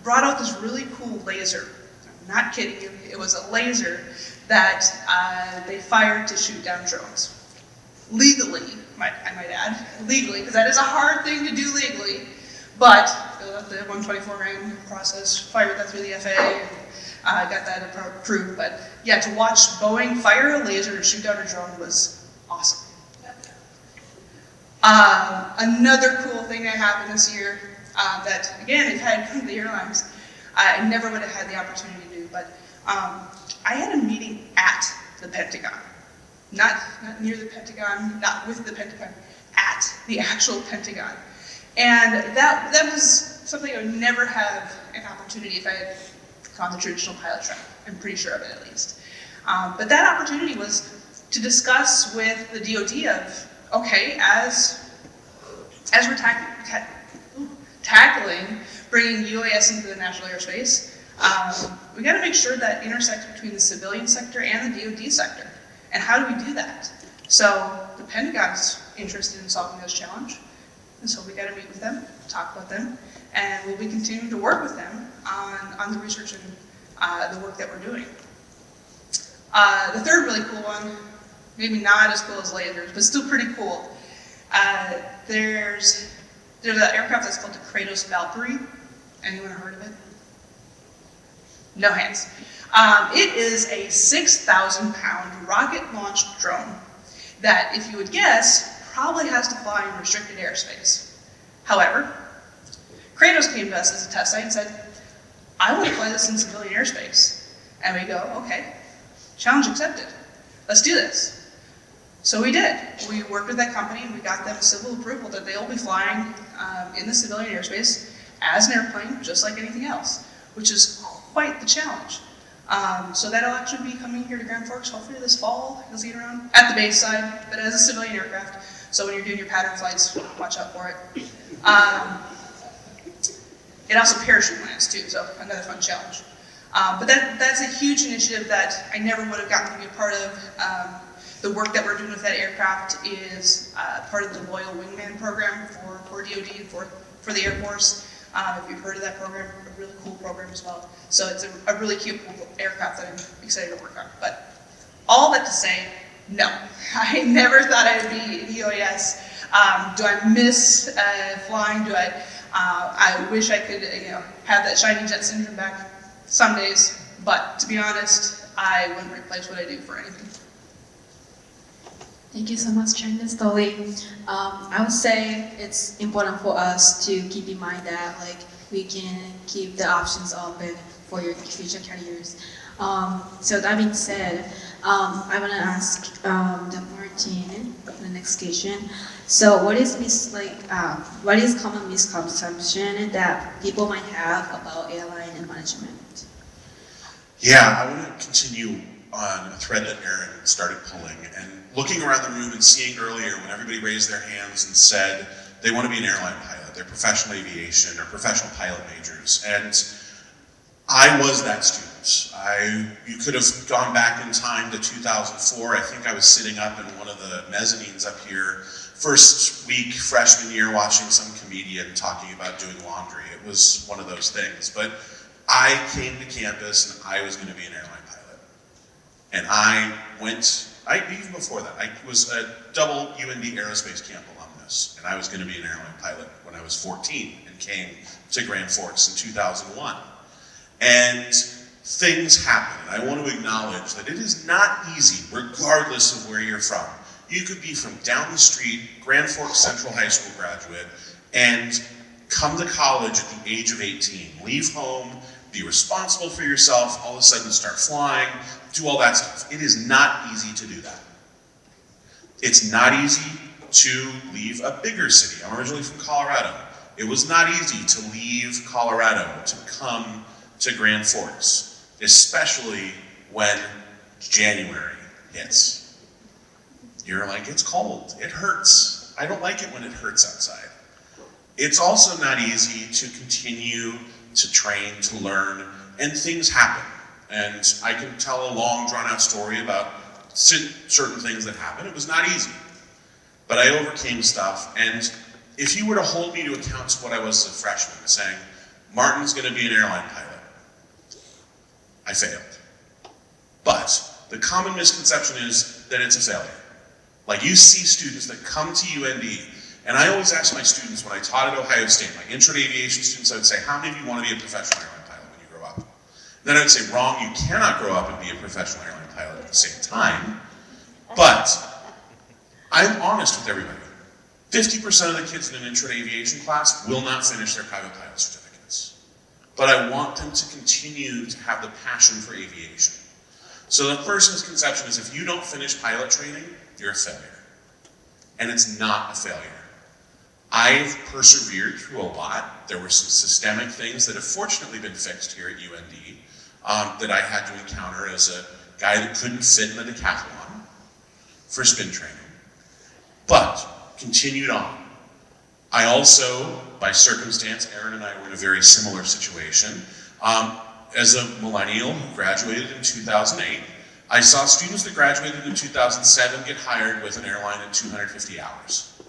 brought out this really cool laser. I'm not kidding you, it was a laser that they fired to shoot down drones. Legally, I might add, legally, because that is a hard thing to do legally, but filled out the 124-ring process, fired that through the FAA, and got that approved. But yeah, to watch Boeing fire a laser to shoot down a drone was awesome. Another cool thing that happened this year that, again, if I had come to the airlines, I never would have had the opportunity to do, but I had a meeting at the Pentagon. Not near the Pentagon, not with the Pentagon, at the actual Pentagon. And that was something I would never have an opportunity if I had gone the traditional pilot track. I'm pretty sure of it, at least. But that opportunity was to discuss with the DoD of, okay, as we're tackling bringing UAS into the national airspace, we got to make sure that intersects between the civilian sector and the DoD sector. And how do we do that? So the Pentagon's interested in solving this challenge, and so we got to meet with them, talk about them, and we'll be continuing to work with them on the research and the work that we're doing. The third really cool one, maybe not as cool as lasers, but still pretty cool. There's an aircraft that's called the Kratos Valkyrie. Anyone heard of it? No hands. It is a 6,000-pound rocket-launched drone that, if you would guess, probably has to fly in restricted airspace. However, Kratos came to us as a test site and said, I want to fly this in civilian airspace. And we go, okay, challenge accepted. Let's do this. So we did. We worked with that company and we got them civil approval that they'll be flying in the civilian airspace as an airplane, just like anything else, which is quite the challenge. So that'll actually be coming here to Grand Forks hopefully this fall. You'll see it around at the base side, but as a civilian aircraft. So when you're doing your pattern flights, watch out for it. It also parachute lands too, so another fun challenge. But that's a huge initiative that I never would have gotten to be a part of. The work that we're doing with that aircraft is part of the Loyal Wingman program for DoD and for the Air Force. If you've heard of that program, a really cool program as well. So it's a really cute aircraft that I'm excited to work on. But all that to say, no, I never thought I'd be in UAS. Do I miss flying? Do I wish I could have that shiny jet syndrome back some days. But to be honest, I wouldn't replace what I do for anything. Thank you so much for sharing the story. I would say it's important for us to keep in mind that we can keep the options open for your future careers. So that being said, I want to ask Martin the next question. So what is common misconception that people might have about airline and management? Yeah, I want to continue on a thread that Erin started pulling, and looking around the room and seeing earlier when everybody raised their hands and said they want to be an airline pilot, they're professional aviation or professional pilot majors, and I was that student. You could have gone back in time to 2004. I think I was sitting up in one of the mezzanines up here, first week freshman year, watching some comedian talking about doing laundry. It was one of those things, but I came to campus and I was going to be an airline pilot. And even before that, I was a double UND Aerospace camp alumnus, and I was going to be an airline pilot when I was 14 and came to Grand Forks in 2001. And things happen, and I want to acknowledge that it is not easy, regardless of where you're from. You could be from down the street, Grand Forks Central High School graduate, and come to college at the age of 18, leave home, be responsible for yourself, all of a sudden start flying, do all that stuff. It is not easy to do that. It's not easy to leave a bigger city. I'm originally from Colorado. It was not easy to leave Colorado to come to Grand Forks, especially when January hits. You're like, it's cold, it hurts. I don't like it when it hurts outside. It's also not easy to continue to train, to learn, and things happen. And I can tell a long, drawn-out story about certain things that happened. It was not easy, but I overcame stuff. And if you were to hold me to account to what I was as a freshman, saying, Martin's going to be an airline pilot, I failed. But the common misconception is that it's a failure. Like, you see students that come to UND, and I always ask my students when I taught at Ohio State, my intro to aviation students, I would say, how many of you want to be a professional airline pilot when you grow up? Then I would say, wrong, you cannot grow up and be a professional airline pilot at the same time. But I'm honest with everybody. 50% of the kids in an intro to aviation class will not finish their private pilot certificates. But I want them to continue to have the passion for aviation. So the first misconception is if you don't finish pilot training, you're a failure. And it's not a failure. I've persevered through a lot. There were some systemic things that have fortunately been fixed here at UND that I had to encounter as a guy that couldn't fit in the decathlon for spin training. But continued on. I also, by circumstance, Erin and I were in a very similar situation. As a millennial who graduated in 2008, I saw students that graduated in 2007 get hired with an airline in 250 hours.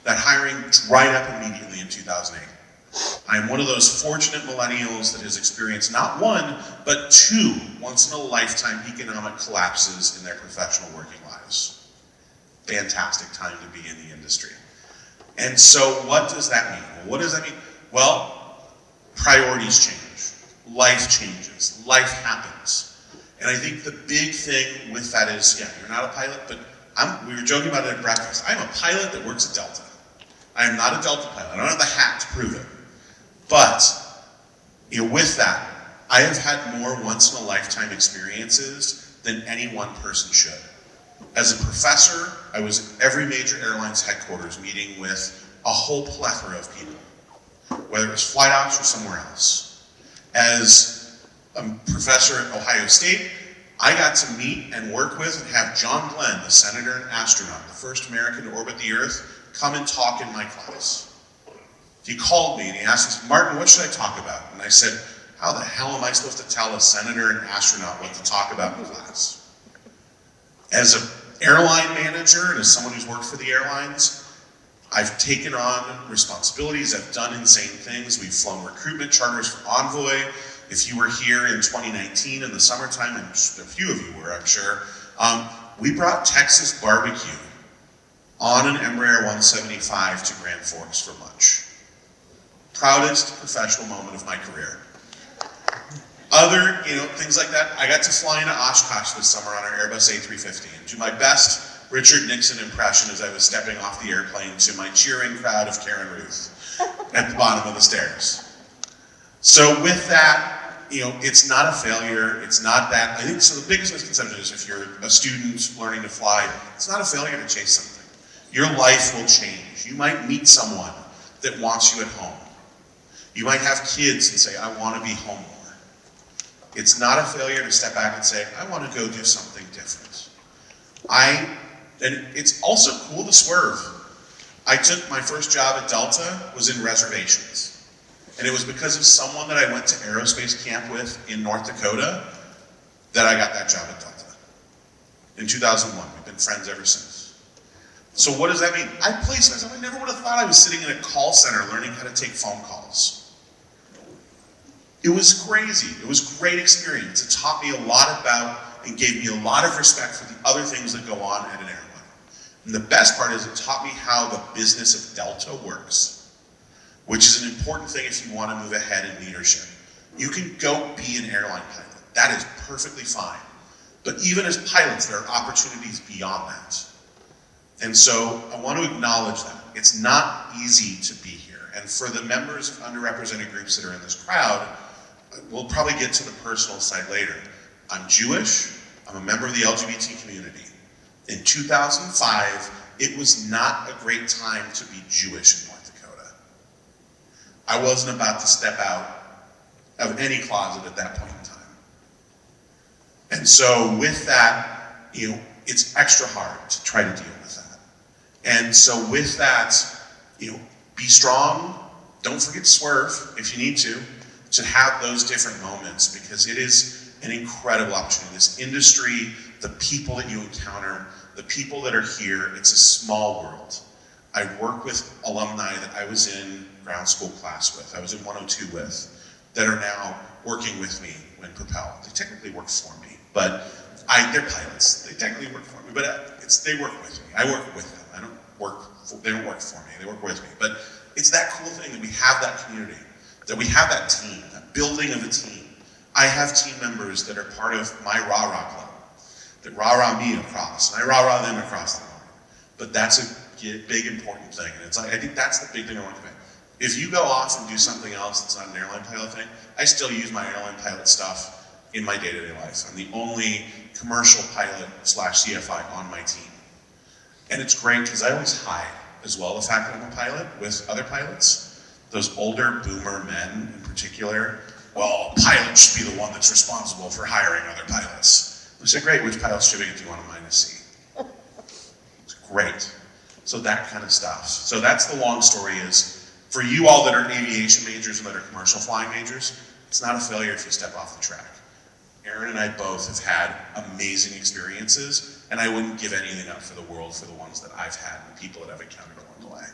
That hiring dried up immediately in 2008. I'm one of those fortunate millennials that has experienced not one, but two once-in-a-lifetime economic collapses in their professional working lives. Fantastic time to be in the industry. And so what does that mean? Well, what does that mean? Well, priorities change. Life changes. Life happens. And I think the big thing with that is, yeah, you're not a pilot, but we were joking about it at breakfast. I'm a pilot that works at Delta. I am not a Delta pilot. I don't have the hat to prove it. But with that, I have had more once-in-a-lifetime experiences than any one person should. As a professor, I was at every major airline's headquarters meeting with a whole plethora of people, whether it was flight ops or somewhere else. As a professor at Ohio State, I got to meet and work with and have John Glenn, the senator and astronaut, the first American to orbit the Earth, come and talk in my class. He called me and he asked me, Martin, what should I talk about? And I said, how the hell am I supposed to tell a senator and astronaut what to talk about in class? As an airline manager and as someone who's worked for the airlines, I've taken on responsibilities, I've done insane things. We've flown recruitment charters for Envoy. If you were here in 2019 in the summertime, and a few of you were, I'm sure, we brought Texas barbecue on an Embraer 175 to Grand Forks for lunch. Proudest professional moment of my career. Other, things like that. I got to fly into Oshkosh this summer on our Airbus A350 and do my best Richard Nixon impression as I was stepping off the airplane to my cheering crowd of Karen Ruth at the bottom of the stairs. So with that, it's not a failure. It's not that. I think so. The biggest misconception is if you're a student learning to fly, it's not a failure to chase something. Your life will change. You might meet someone that wants you at home. You might have kids and say, I want to be home more. It's not a failure to step back and say, I want to go do something different. And it's also cool to swerve. I took my first job at Delta, was in reservations. And it was because of someone that I went to aerospace camp with in North Dakota that I got that job at Delta. In 2001, we've been friends ever since. So what does that mean? I placed myself, I never would have thought I was sitting in a call center learning how to take phone calls. It was crazy. It was a great experience. It taught me a lot about and gave me a lot of respect for the other things that go on at an airline. And the best part is it taught me how the business of Delta works, which is an important thing if you want to move ahead in leadership. You can go be an airline pilot. That is perfectly fine. But even as pilots, there are opportunities beyond that. And so I want to acknowledge that. It's not easy to be here. And for the members of underrepresented groups that are in this crowd, we'll probably get to the personal side later. I'm Jewish. I'm a member of the LGBT community. In 2005, it was not a great time to be Jewish in North Dakota. I wasn't about to step out of any closet at that point in time. And so with that, it's extra hard to try to deal with that. And so with that, be strong. Don't forget to swerve if you need to have those different moments, because it is an incredible opportunity. This industry, the people that you encounter, the people that are here, it's a small world. I work with alumni that I was in ground school class with, I was in 102 with, that are now working with me when Propel. They technically work for me, but they're pilots. They technically work for me, but they work with me. I work with them. They don't work for me. They work with me. But it's that cool thing that we have that community, that we have that team, that building of a team. I have team members that are part of my rah-rah club, that rah-rah me across, and I rah-rah them across the line. But that's a big, important thing. And it's like, I think that's the big thing I want to convey. If you go off and do something else that's not an airline pilot thing, I still use my airline pilot stuff in my day-to-day life. I'm the only commercial pilot / CFI on my team. And it's great because I always hide as well the fact that I'm a pilot with other pilots. Those older boomer men in particular, well, a pilot should be the one that's responsible for hiring other pilots. I said, great, which pilot certificate do you want to -C? It's great. So that kind of stuff. So that's the long story is, for you all that are aviation majors and that are commercial flying majors, it's not a failure if you step off the track. Erin and I both have had amazing experiences, and I wouldn't give anything up for the world for the ones that I've had and the people that I've encountered along the way.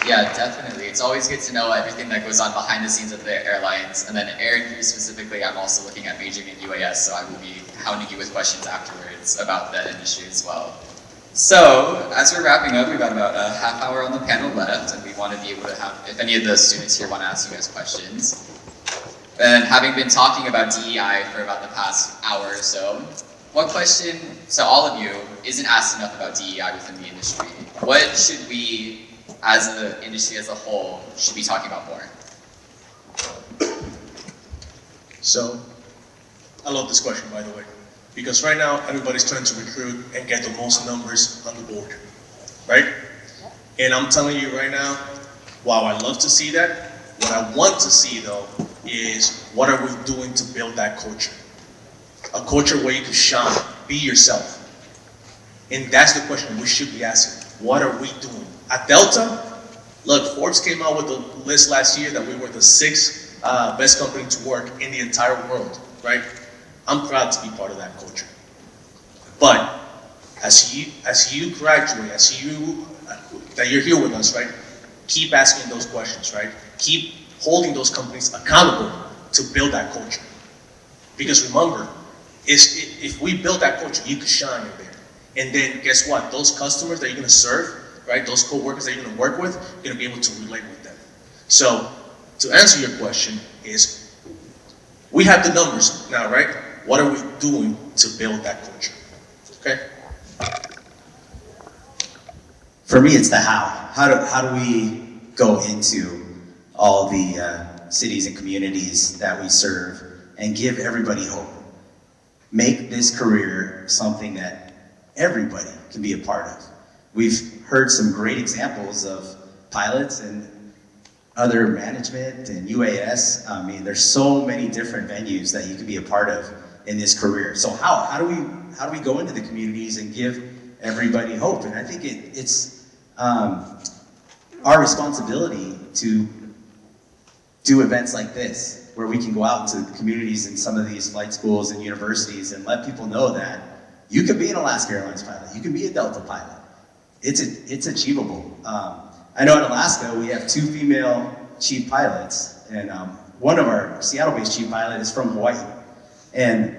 Yeah, definitely. It's always good to know everything that goes on behind the scenes of the airlines. And then Erin, you specifically, I'm also looking at majoring in UAS, so I will be hounding you with questions afterwards about that industry as well. So, as we're wrapping up, we've got about a half hour on the panel left, and we want to be able to have, if any of the students here want to ask you guys questions. And having been talking about DEI for about the past hour or so, what question, so all of you, isn't asked enough about DEI within the industry? What should we, as the industry as a whole, should be talking about more? So, I love this question, by the way, because right now everybody's trying to recruit and get the most numbers on the board, right? And I'm telling you right now, while I love to see that, what I want to see though is what are we doing to build that culture? A culture where you can shine, be yourself. And that's the question we should be asking. What are we doing? At Delta, look, Forbes came out with a list last year that we were the 6th best company to work in the entire world, right? I'm proud to be part of that culture. But as you graduate, that you're here with us, right? Keep asking those questions, right? Keep holding those companies accountable to build that culture. Because remember, if we build that culture, you can shine in there. And then guess what? Those customers that you're gonna serve, right? Those co-workers that you're gonna work with, you're gonna be able to relate with them. So to answer your question is, we have the numbers now, right? What are we doing to build that culture? Okay? For me, it's the how. How do we go into all the cities and communities that we serve and give everybody hope? Make this career something that everybody can be a part of. We've heard some great examples of pilots and other management and UAS. I mean, there's so many different venues that you can be a part of in this career. So how do we go into the communities and give everybody hope? And I think it's our responsibility to do events like this, where we can go out into the communities in some of these flight schools and universities and let people know that you can be an Alaska Airlines pilot, you can be a Delta pilot. It's achievable. I know in Alaska we have 2 female chief pilots, and one of our Seattle-based chief pilot is from Hawaii. And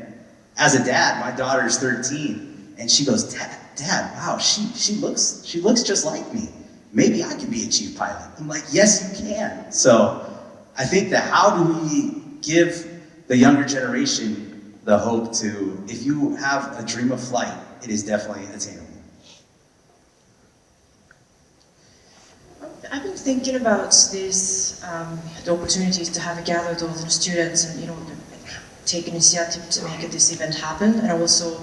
as a dad, my daughter's 13, and she goes, Dad, wow, she looks just like me. Maybe I can be a chief pilot. I'm like, yes, you can. So I think that how do we give the younger generation the hope to, if you have a dream of flight, it is definitely attainable. I've been thinking about this, the opportunities to have gathered all the students and, take initiative to make this event happen. And also,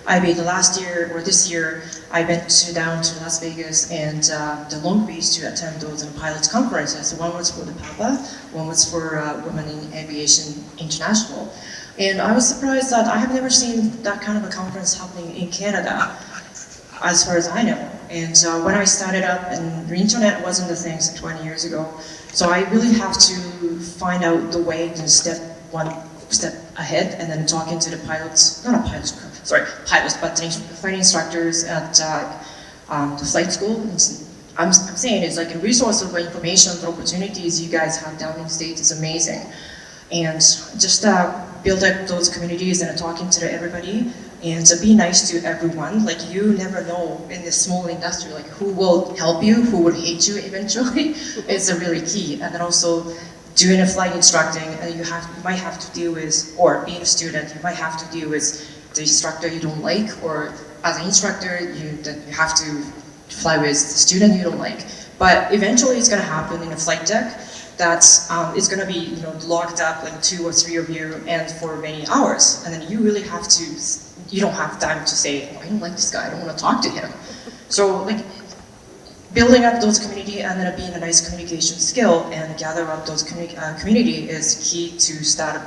last year or this year, I went down to Las Vegas and the Long Beach to attend those pilots conferences. One was for the PAPA, one was for Women in Aviation International. And I was surprised that I have never seen that kind of a conference happening in Canada, as far as I know. And when I started up, and the internet wasn't a thing 20 years ago, so I really have to find out the way to step ahead, and then talking to the pilots, pilots, but the flight instructors at the flight school. I'm saying it's like a resource of information, the opportunities you guys have down in the States is amazing. And just build up those communities and talking to everybody, and to be nice to everyone. Like, you never know in this small industry, like, who will help you, who would hate you eventually. It's a really key. And then also doing a flight instructing, you might have to deal with, or being a student, you might have to deal with the instructor you don't like, or as an instructor, you have to fly with the student you don't like. But eventually it's gonna happen in a flight deck that's it's gonna be locked up, like 2 or 3 of you, and for many hours. And then you really have to, you don't have time to say, oh, I don't like this guy, I don't want to talk to him. So like, building up those community and then being a nice communication skill and gather up those community is key to start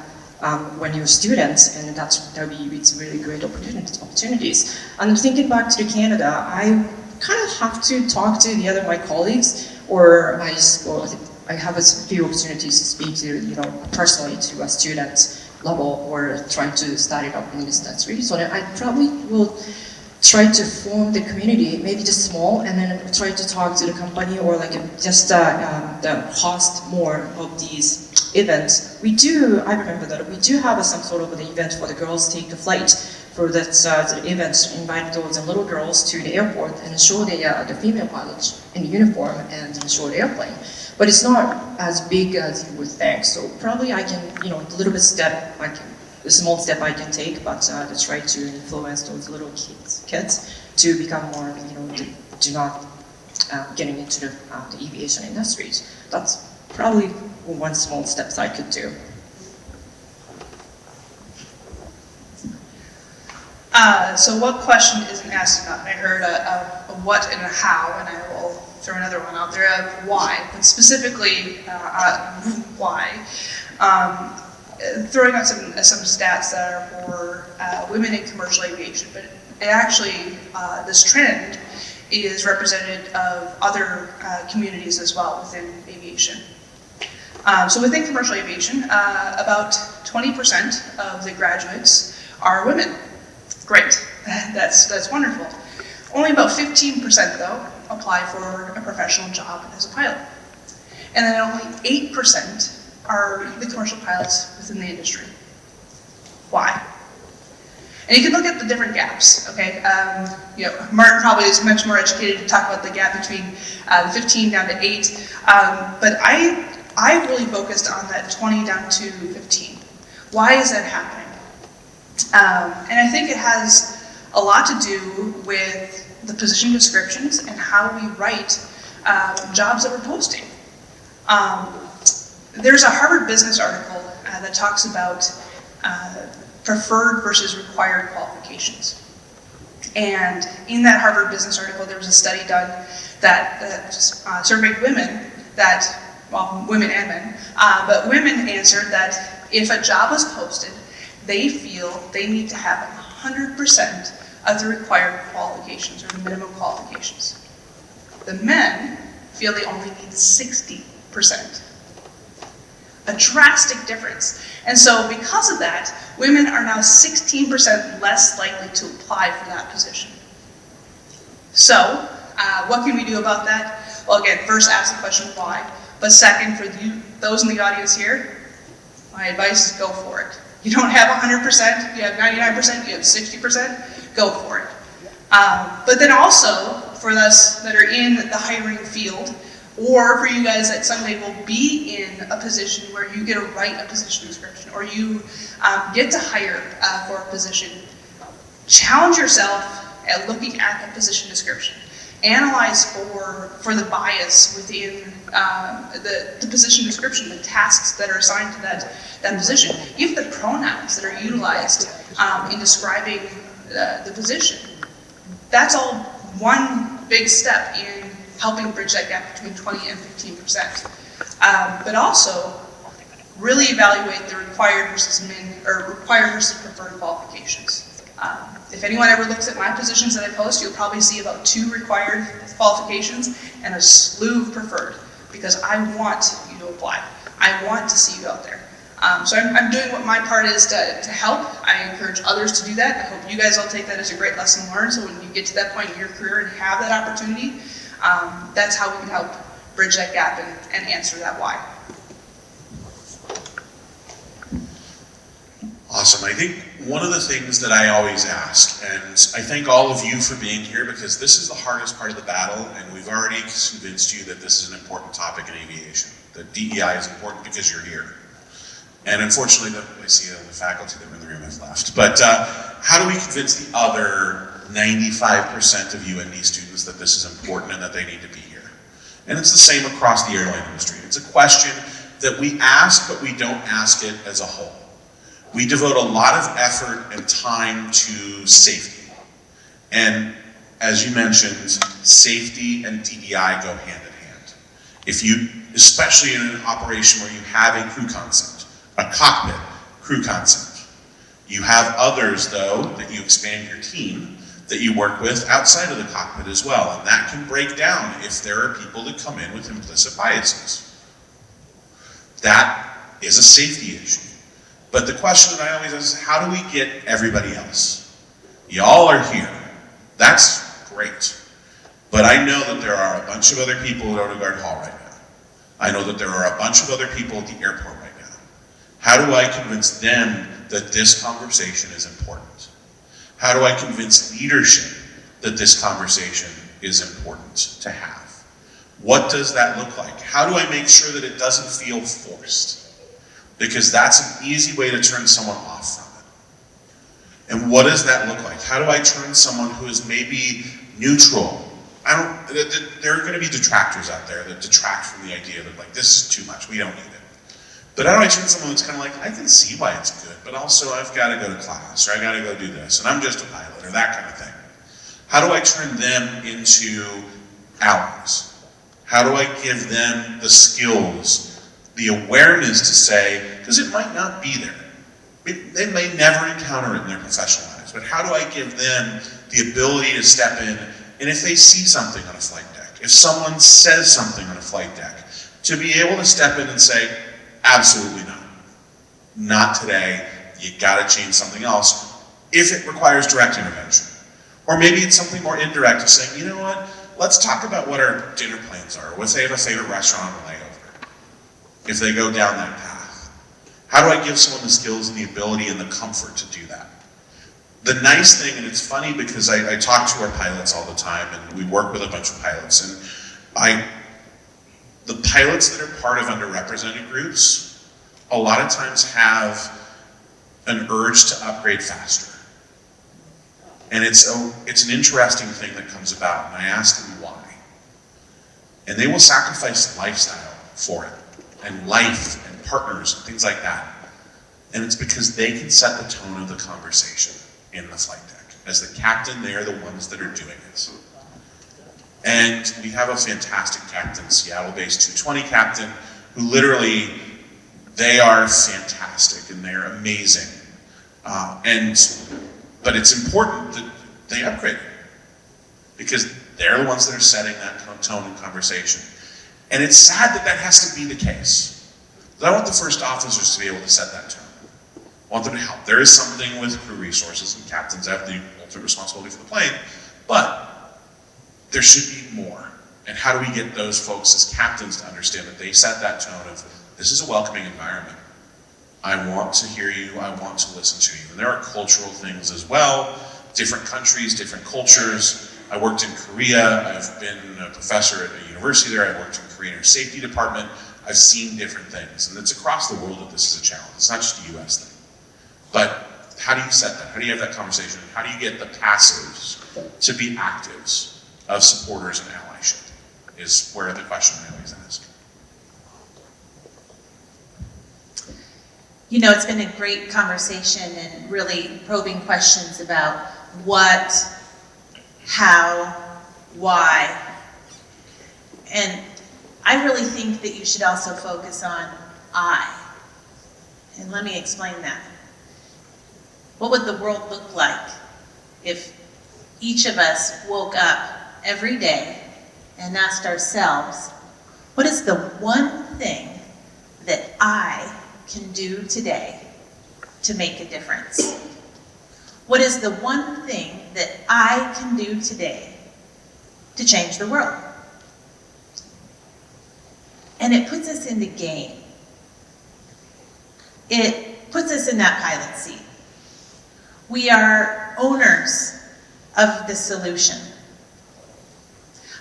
when you're students, and it's really great opportunities. And thinking back to Canada, I kind of have to talk to the other my colleagues, or I have a few opportunities to speak to, personally to a student level, or trying to start it up in this industry. So I probably will try to form the community, maybe just small, and then try to talk to the company, or like just host more of these events. I remember that we do have some sort of an event for the girls take the flight. For that the events, invite those little girls to the airport and show the female pilots in uniform and show the airplane. But it's not as big as you would think. So probably I can, a little bit a small step I can take, but to try to influence those little kids to become more, do not getting into the aviation industries. That's probably one small step I could do. So what question isn't asked enough? I heard a what and a how, and I will throw another one out there of why, but specifically why. Throwing out some stats that are for women in commercial aviation, but it actually, this trend is representative of other communities as well within aviation. So within commercial aviation, about 20% of the graduates are women. Great, that's wonderful. Only about 15% though apply for a professional job as a pilot. And then only 8% are the commercial pilots within the industry. Why? And you can look at the different gaps, okay? Martin probably is much more educated to talk about the gap between the 15 down to 8, but I really focused on that 20 down to 15. Why is that happening? And I think it has a lot to do with the position descriptions and how we write jobs that we're posting. There's a Harvard Business article that talks about preferred versus required qualifications. And in that Harvard Business article, there was a study done that surveyed women women and men, but women answered that if a job was posted, they feel they need to have 100% of the required qualifications, or the minimum qualifications. The men feel they only need 60%. A drastic difference. And so because of that, women are now 16% less likely to apply for that position. So, what can we do about that? well, again, first ask the question why, but second, for those in the audience here, my advice is go for it. You don't have 100%, you have 99%, you have 60%, go for it. But then also, for us that are in the hiring field, or for you guys that someday will be in a position where you get to write a position description, or you get to hire for a position, challenge yourself at looking at the position description. Analyze for the bias within the position description, the tasks that are assigned to that position. Even the pronouns that are utilized in describing the position. That's all one big step in helping bridge that gap between 20 and 15%. But also, really evaluate the required versus preferred qualifications. If anyone ever looks at my positions that I post, you'll probably see about 2 required qualifications and a slew of preferred, because I want you to apply. I want to see you out there. So I'm doing what my part is to help. I encourage others to do that. I hope you guys all take that as a great lesson learned, so when you get to that point in your career and have that opportunity, that's how we can help bridge that gap and answer that why. Awesome. I think one of the things that I always ask, and I thank all of you for being here, because this is the hardest part of the battle, and we've already convinced you that this is an important topic in aviation, that DEI is important because you're here. And unfortunately, I see the faculty that were in the room have left. But how do we convince the other 95% of UND students that this is important and that they need to be here? And it's the same across the airline industry. It's a question that we ask, but we don't ask it as a whole. We devote a lot of effort and time to safety. And as you mentioned, safety and DEI go hand in hand. If you, especially in an operation where you have a crew concept, a cockpit crew concept, you have others though that you expand your team that you work with outside of the cockpit as well. And that can break down if there are people that come in with implicit biases. That is a safety issue. But the question that I always ask is, how do we get everybody else? Y'all are here. That's great. But I know that there are a bunch of other people at Odegard Hall right now. I know that there are a bunch of other people at the airport right now. How do I convince them that this conversation is important? How do I convince leadership that this conversation is important to have? What does that look like? How do I make sure that it doesn't feel forced? Because that's an easy way to turn someone off from it. And what does that look like? How do I turn someone who is maybe neutral? There are going to be detractors out there that detract from the idea that, like, this is too much, we don't need it. But how do I turn someone that's kind of like, I can see why it's good, but also I've got to go to class, or I got to go do this, and I'm just a pilot, or that kind of thing. How do I turn them into allies? How do I give them the skills, the awareness to say, because it might not be there. They may never encounter it in their professional lives, but how do I give them the ability to step in, and if they see something on a flight deck, if someone says something on a flight deck, to be able to step in and say, absolutely not. Not today, you gotta change something else, if it requires direct intervention. Or maybe it's something more indirect of saying, you know what, let's talk about what our dinner plans are, or if they have a favorite restaurant on the layover. If they go down that path? How do I give someone the skills and the ability and the comfort to do that? The nice thing, and it's funny because I talk to our pilots all the time, and we work with a bunch of pilots, and the pilots that are part of underrepresented groups, a lot of times have an urge to upgrade faster. And it's an interesting thing that comes about, and I ask them why. And they will sacrifice lifestyle for it. And life, and partners, and things like that. And it's because they can set the tone of the conversation in the flight deck. As the captain, they are the ones that are doing it. And we have a fantastic captain, Seattle-based 220 captain, who literally, they are fantastic, and they're amazing. But it's important that they upgrade it, because they're the ones that are setting that tone in conversation. And it's sad that that has to be the case. But I want the first officers to be able to set that tone. I want them to help. There is something with crew resources, and captains have the ultimate responsibility for the plane, but there should be more. And how do we get those folks as captains to understand that they set that tone of, this is a welcoming environment. I want to hear you, I want to listen to you. And there are cultural things as well, different countries, different cultures. I worked in Korea, I've been a professor at a university there, I worked in Korean Air Safety Department. I've seen different things, and it's across the world that this is a challenge. It's not just a US thing. But how do you set that? How do you have that conversation? How do you get the passives to be actives of supporters and allyship is where the question I always ask. You know, it's been a great conversation and really probing questions about what, how, why. And I really think that you should also focus on I. And let me explain that. What would the world look like if each of us woke up every day and asked ourselves, what is the one thing that I can do today to make a difference? What is the one thing that I can do today to change the world? And it puts us in the game. It puts us in that pilot seat. We are owners of the solution.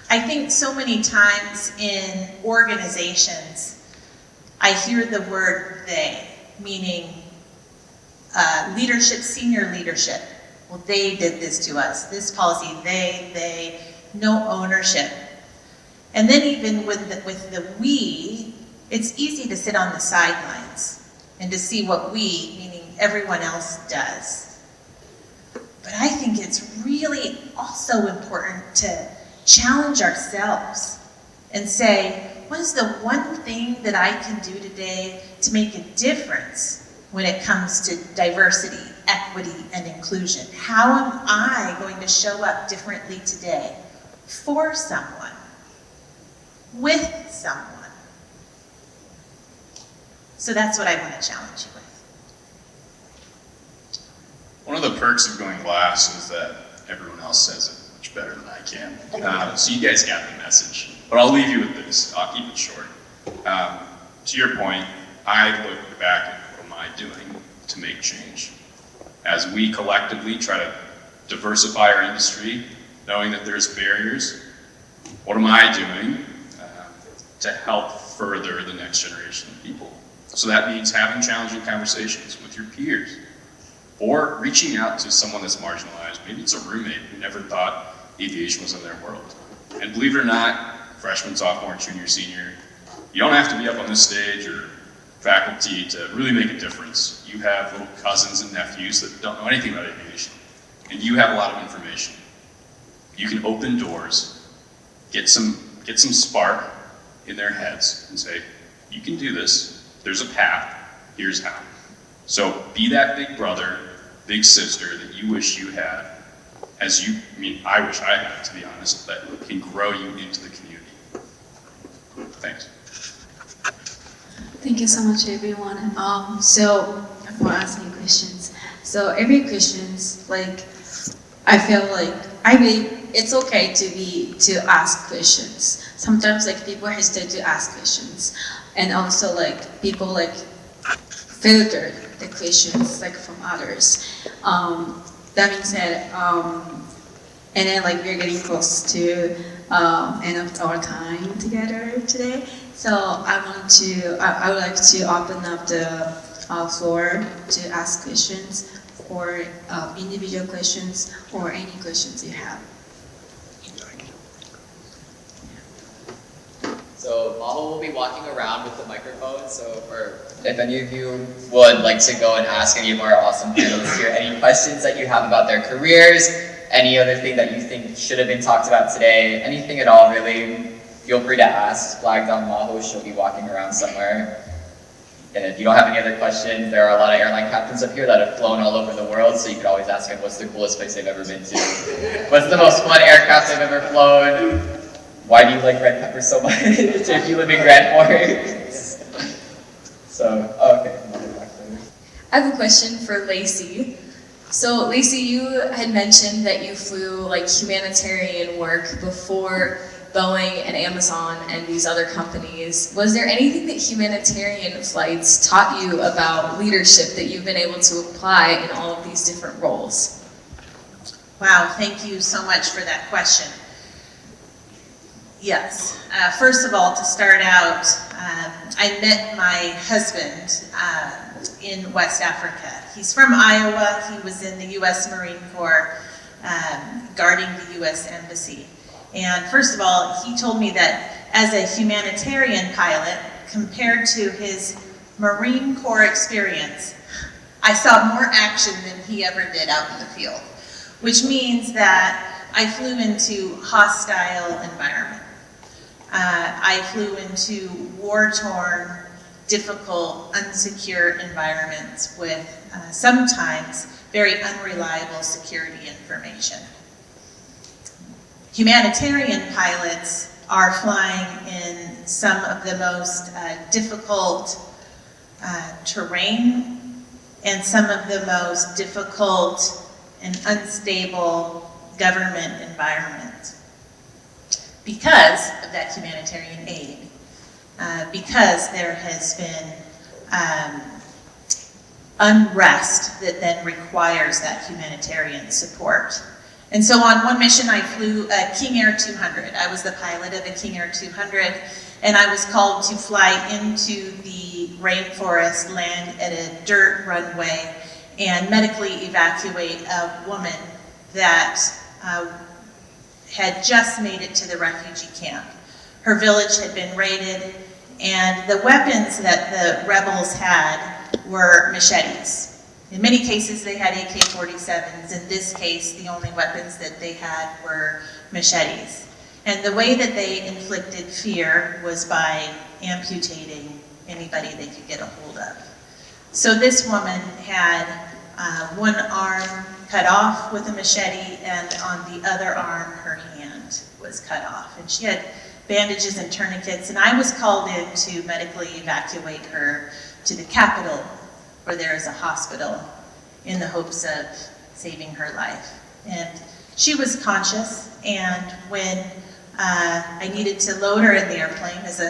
I think so many times in organizations, I hear the word they, meaning leadership, senior leadership. Well, they did this to us. This policy, they, no ownership. And then even with the we, it's easy to sit on the sidelines and to see what we, meaning everyone else, does. But I think it's really also important to challenge ourselves and say, what is the one thing that I can do today to make a difference when it comes to diversity, equity, and inclusion? How am I going to show up differently today for someone, with someone? So that's what I want to challenge you with. One of the perks of going last is that everyone else says it much better than I can. So you guys got the message. But I'll leave you with this. I'll keep it short. To your point, I look back at what am I doing to make change? As we collectively try to diversify our industry, knowing that there's barriers, what am I doing to help further the next generation of people? So that means having challenging conversations with your peers, or reaching out to someone that's marginalized. Maybe it's a roommate who never thought aviation was in their world. And believe it or not, freshman, sophomore, junior, senior, you don't have to be up on this stage or faculty to really make a difference. You have little cousins and nephews that don't know anything about aviation, and you have a lot of information. You can open doors, get some spark in their heads and say, you can do this, there's a path, here's how. So be that big brother, big sister that you wish you had, I wish I had, to be honest, that can grow you into the community. Thanks. Thank you so much, everyone. So before asking questions, so every questions, like, I feel like I believe it's okay to ask questions. Sometimes like people hesitate to ask questions, and also like people like filter the questions like from others. That being said, and then like we're getting close to end of our time together today. So I would like to open up the floor to ask questions, or individual questions, or any questions you have. So Maho will be walking around with the microphone, so if any of you would like to go and ask any of our awesome panelists here any questions that you have about their careers, any other thing that you think should have been talked about today, anything at all really, feel free to ask. Flag down Maho, she'll be walking around somewhere. And if you don't have any other questions, there are a lot of airline captains up here that have flown all over the world, so you could always ask them what's the coolest place they've ever been to. What's the most fun aircraft they've ever flown? Why do you like red pepper so much if you live in Grand Forks? So, okay. I have a question for Lacey. So Lacey, you had mentioned that you flew like humanitarian work before Boeing and Amazon and these other companies, was there anything that humanitarian flights taught you about leadership that you've been able to apply in all of these different roles? Wow, thank you so much for that question. Yes, first of all, to start out, I met my husband in West Africa. He's from Iowa. He was in the U.S. Marine Corps guarding the U.S. Embassy. And first of all, he told me that as a humanitarian pilot, compared to his Marine Corps experience, I saw more action than he ever did out in the field, which means that I flew into hostile environment. I flew into war-torn, difficult, unsecure environments with sometimes very unreliable security information. Humanitarian pilots are flying in some of the most difficult terrain and some of the most difficult and unstable government environments because of that humanitarian aid, because there has been unrest that then requires that humanitarian support. And so on one mission I flew a King Air 200. I was the pilot of a King Air 200, and I was called to fly into the rainforest, land at a dirt runway, and medically evacuate a woman that had just made it to the refugee camp. Her village had been raided, and the weapons that the rebels had were machetes. In many cases, they had AK-47s. In this case, the only weapons that they had were machetes. And the way that they inflicted fear was by amputating anybody they could get a hold of. So this woman had one arm cut off with a machete, and on the other arm, her hand was cut off. And she had bandages and tourniquets, and I was called in to medically evacuate her to the capital, where there is a hospital, in the hopes of saving her life. And she was conscious, and when I needed to load her in the airplane, it's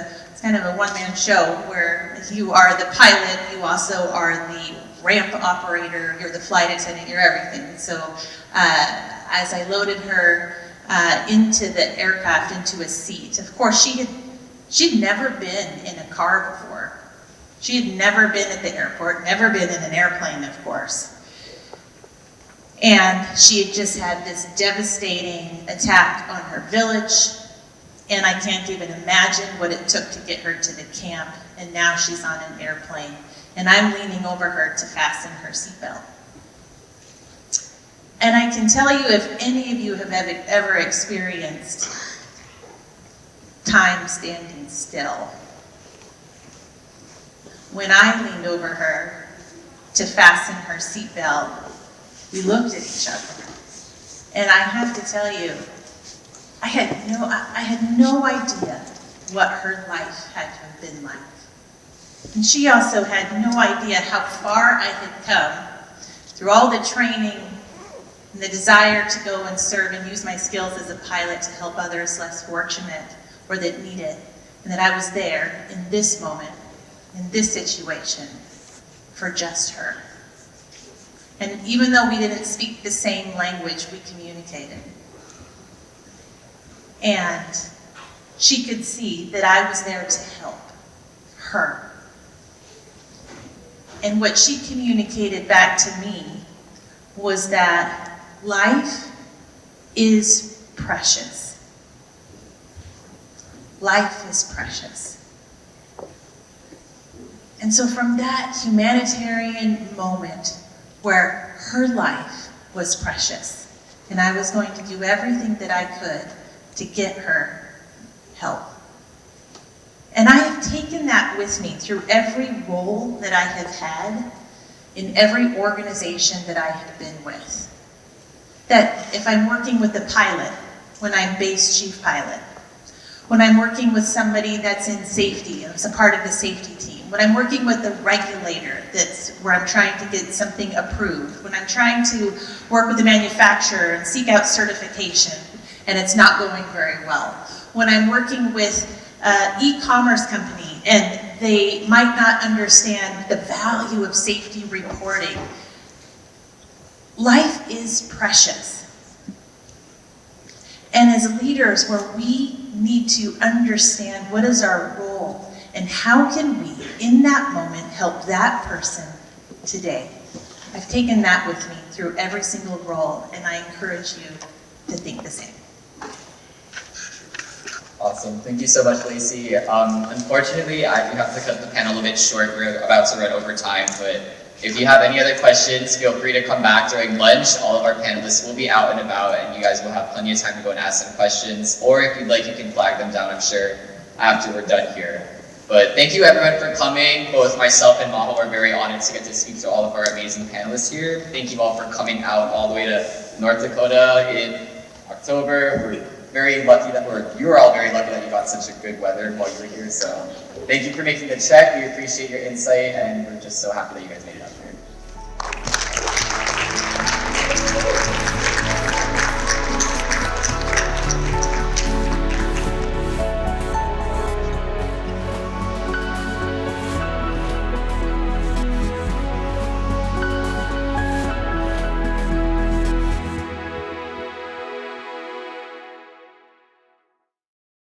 kind of a one-man show where you are the pilot, you also are the ramp operator, you're the flight attendant, you're everything. So as I loaded her into the aircraft, into a seat, of course she'd never been in a car before. She had never been at the airport, never been in an airplane, of course. And she had just had this devastating attack on her village, and I can't even imagine what it took to get her to the camp, and now she's on an airplane, and I'm leaning over her to fasten her seatbelt. And I can tell you, if any of you have ever experienced time standing still, when I leaned over her to fasten her seatbelt, we looked at each other. And I have to tell you, I had no idea what her life had to have been like. And she also had no idea how far I had come through all the training and the desire to go and serve and use my skills as a pilot to help others less fortunate or that need it. And that I was there in this moment, in this situation, for just her. And even though we didn't speak the same language, we communicated. And she could see that I was there to help her. And what she communicated back to me was that life is precious. Life is precious. And so from that humanitarian moment where her life was precious, and I was going to do everything that I could to get her help. And I have taken that with me through every role that I have had in every organization that I have been with. That if I'm working with a pilot, when I'm base chief pilot, when I'm working with somebody that's in safety, as a part of the safety team, when I'm working with a regulator that's where I'm trying to get something approved, when I'm trying to work with a manufacturer and seek out certification and it's not going very well, when I'm working with an e-commerce company and they might not understand the value of safety reporting. Life is precious. And as leaders, where we need to understand what is our role and how can we, in that moment, help that person today. I've taken that with me through every single role, and I encourage you to think the same. Awesome. Thank you so much, Lacey. Unfortunately, I do have to cut the panel a bit short. We're about to run over time, but if you have any other questions, feel free to come back during lunch. All of our panelists will be out and about, and you guys will have plenty of time to go and ask some questions. Or if you'd like, you can flag them down, I'm sure, after we're done here. But thank you everyone for coming. Both myself and Maho are very honored to get to speak to all of our amazing panelists here. Thank you all for coming out all the way to North Dakota in October. We're very lucky that, you were all very lucky that you got such a good weather while you were here. So thank you for making the trek. We appreciate your insight, and we're just so happy that you guys made it.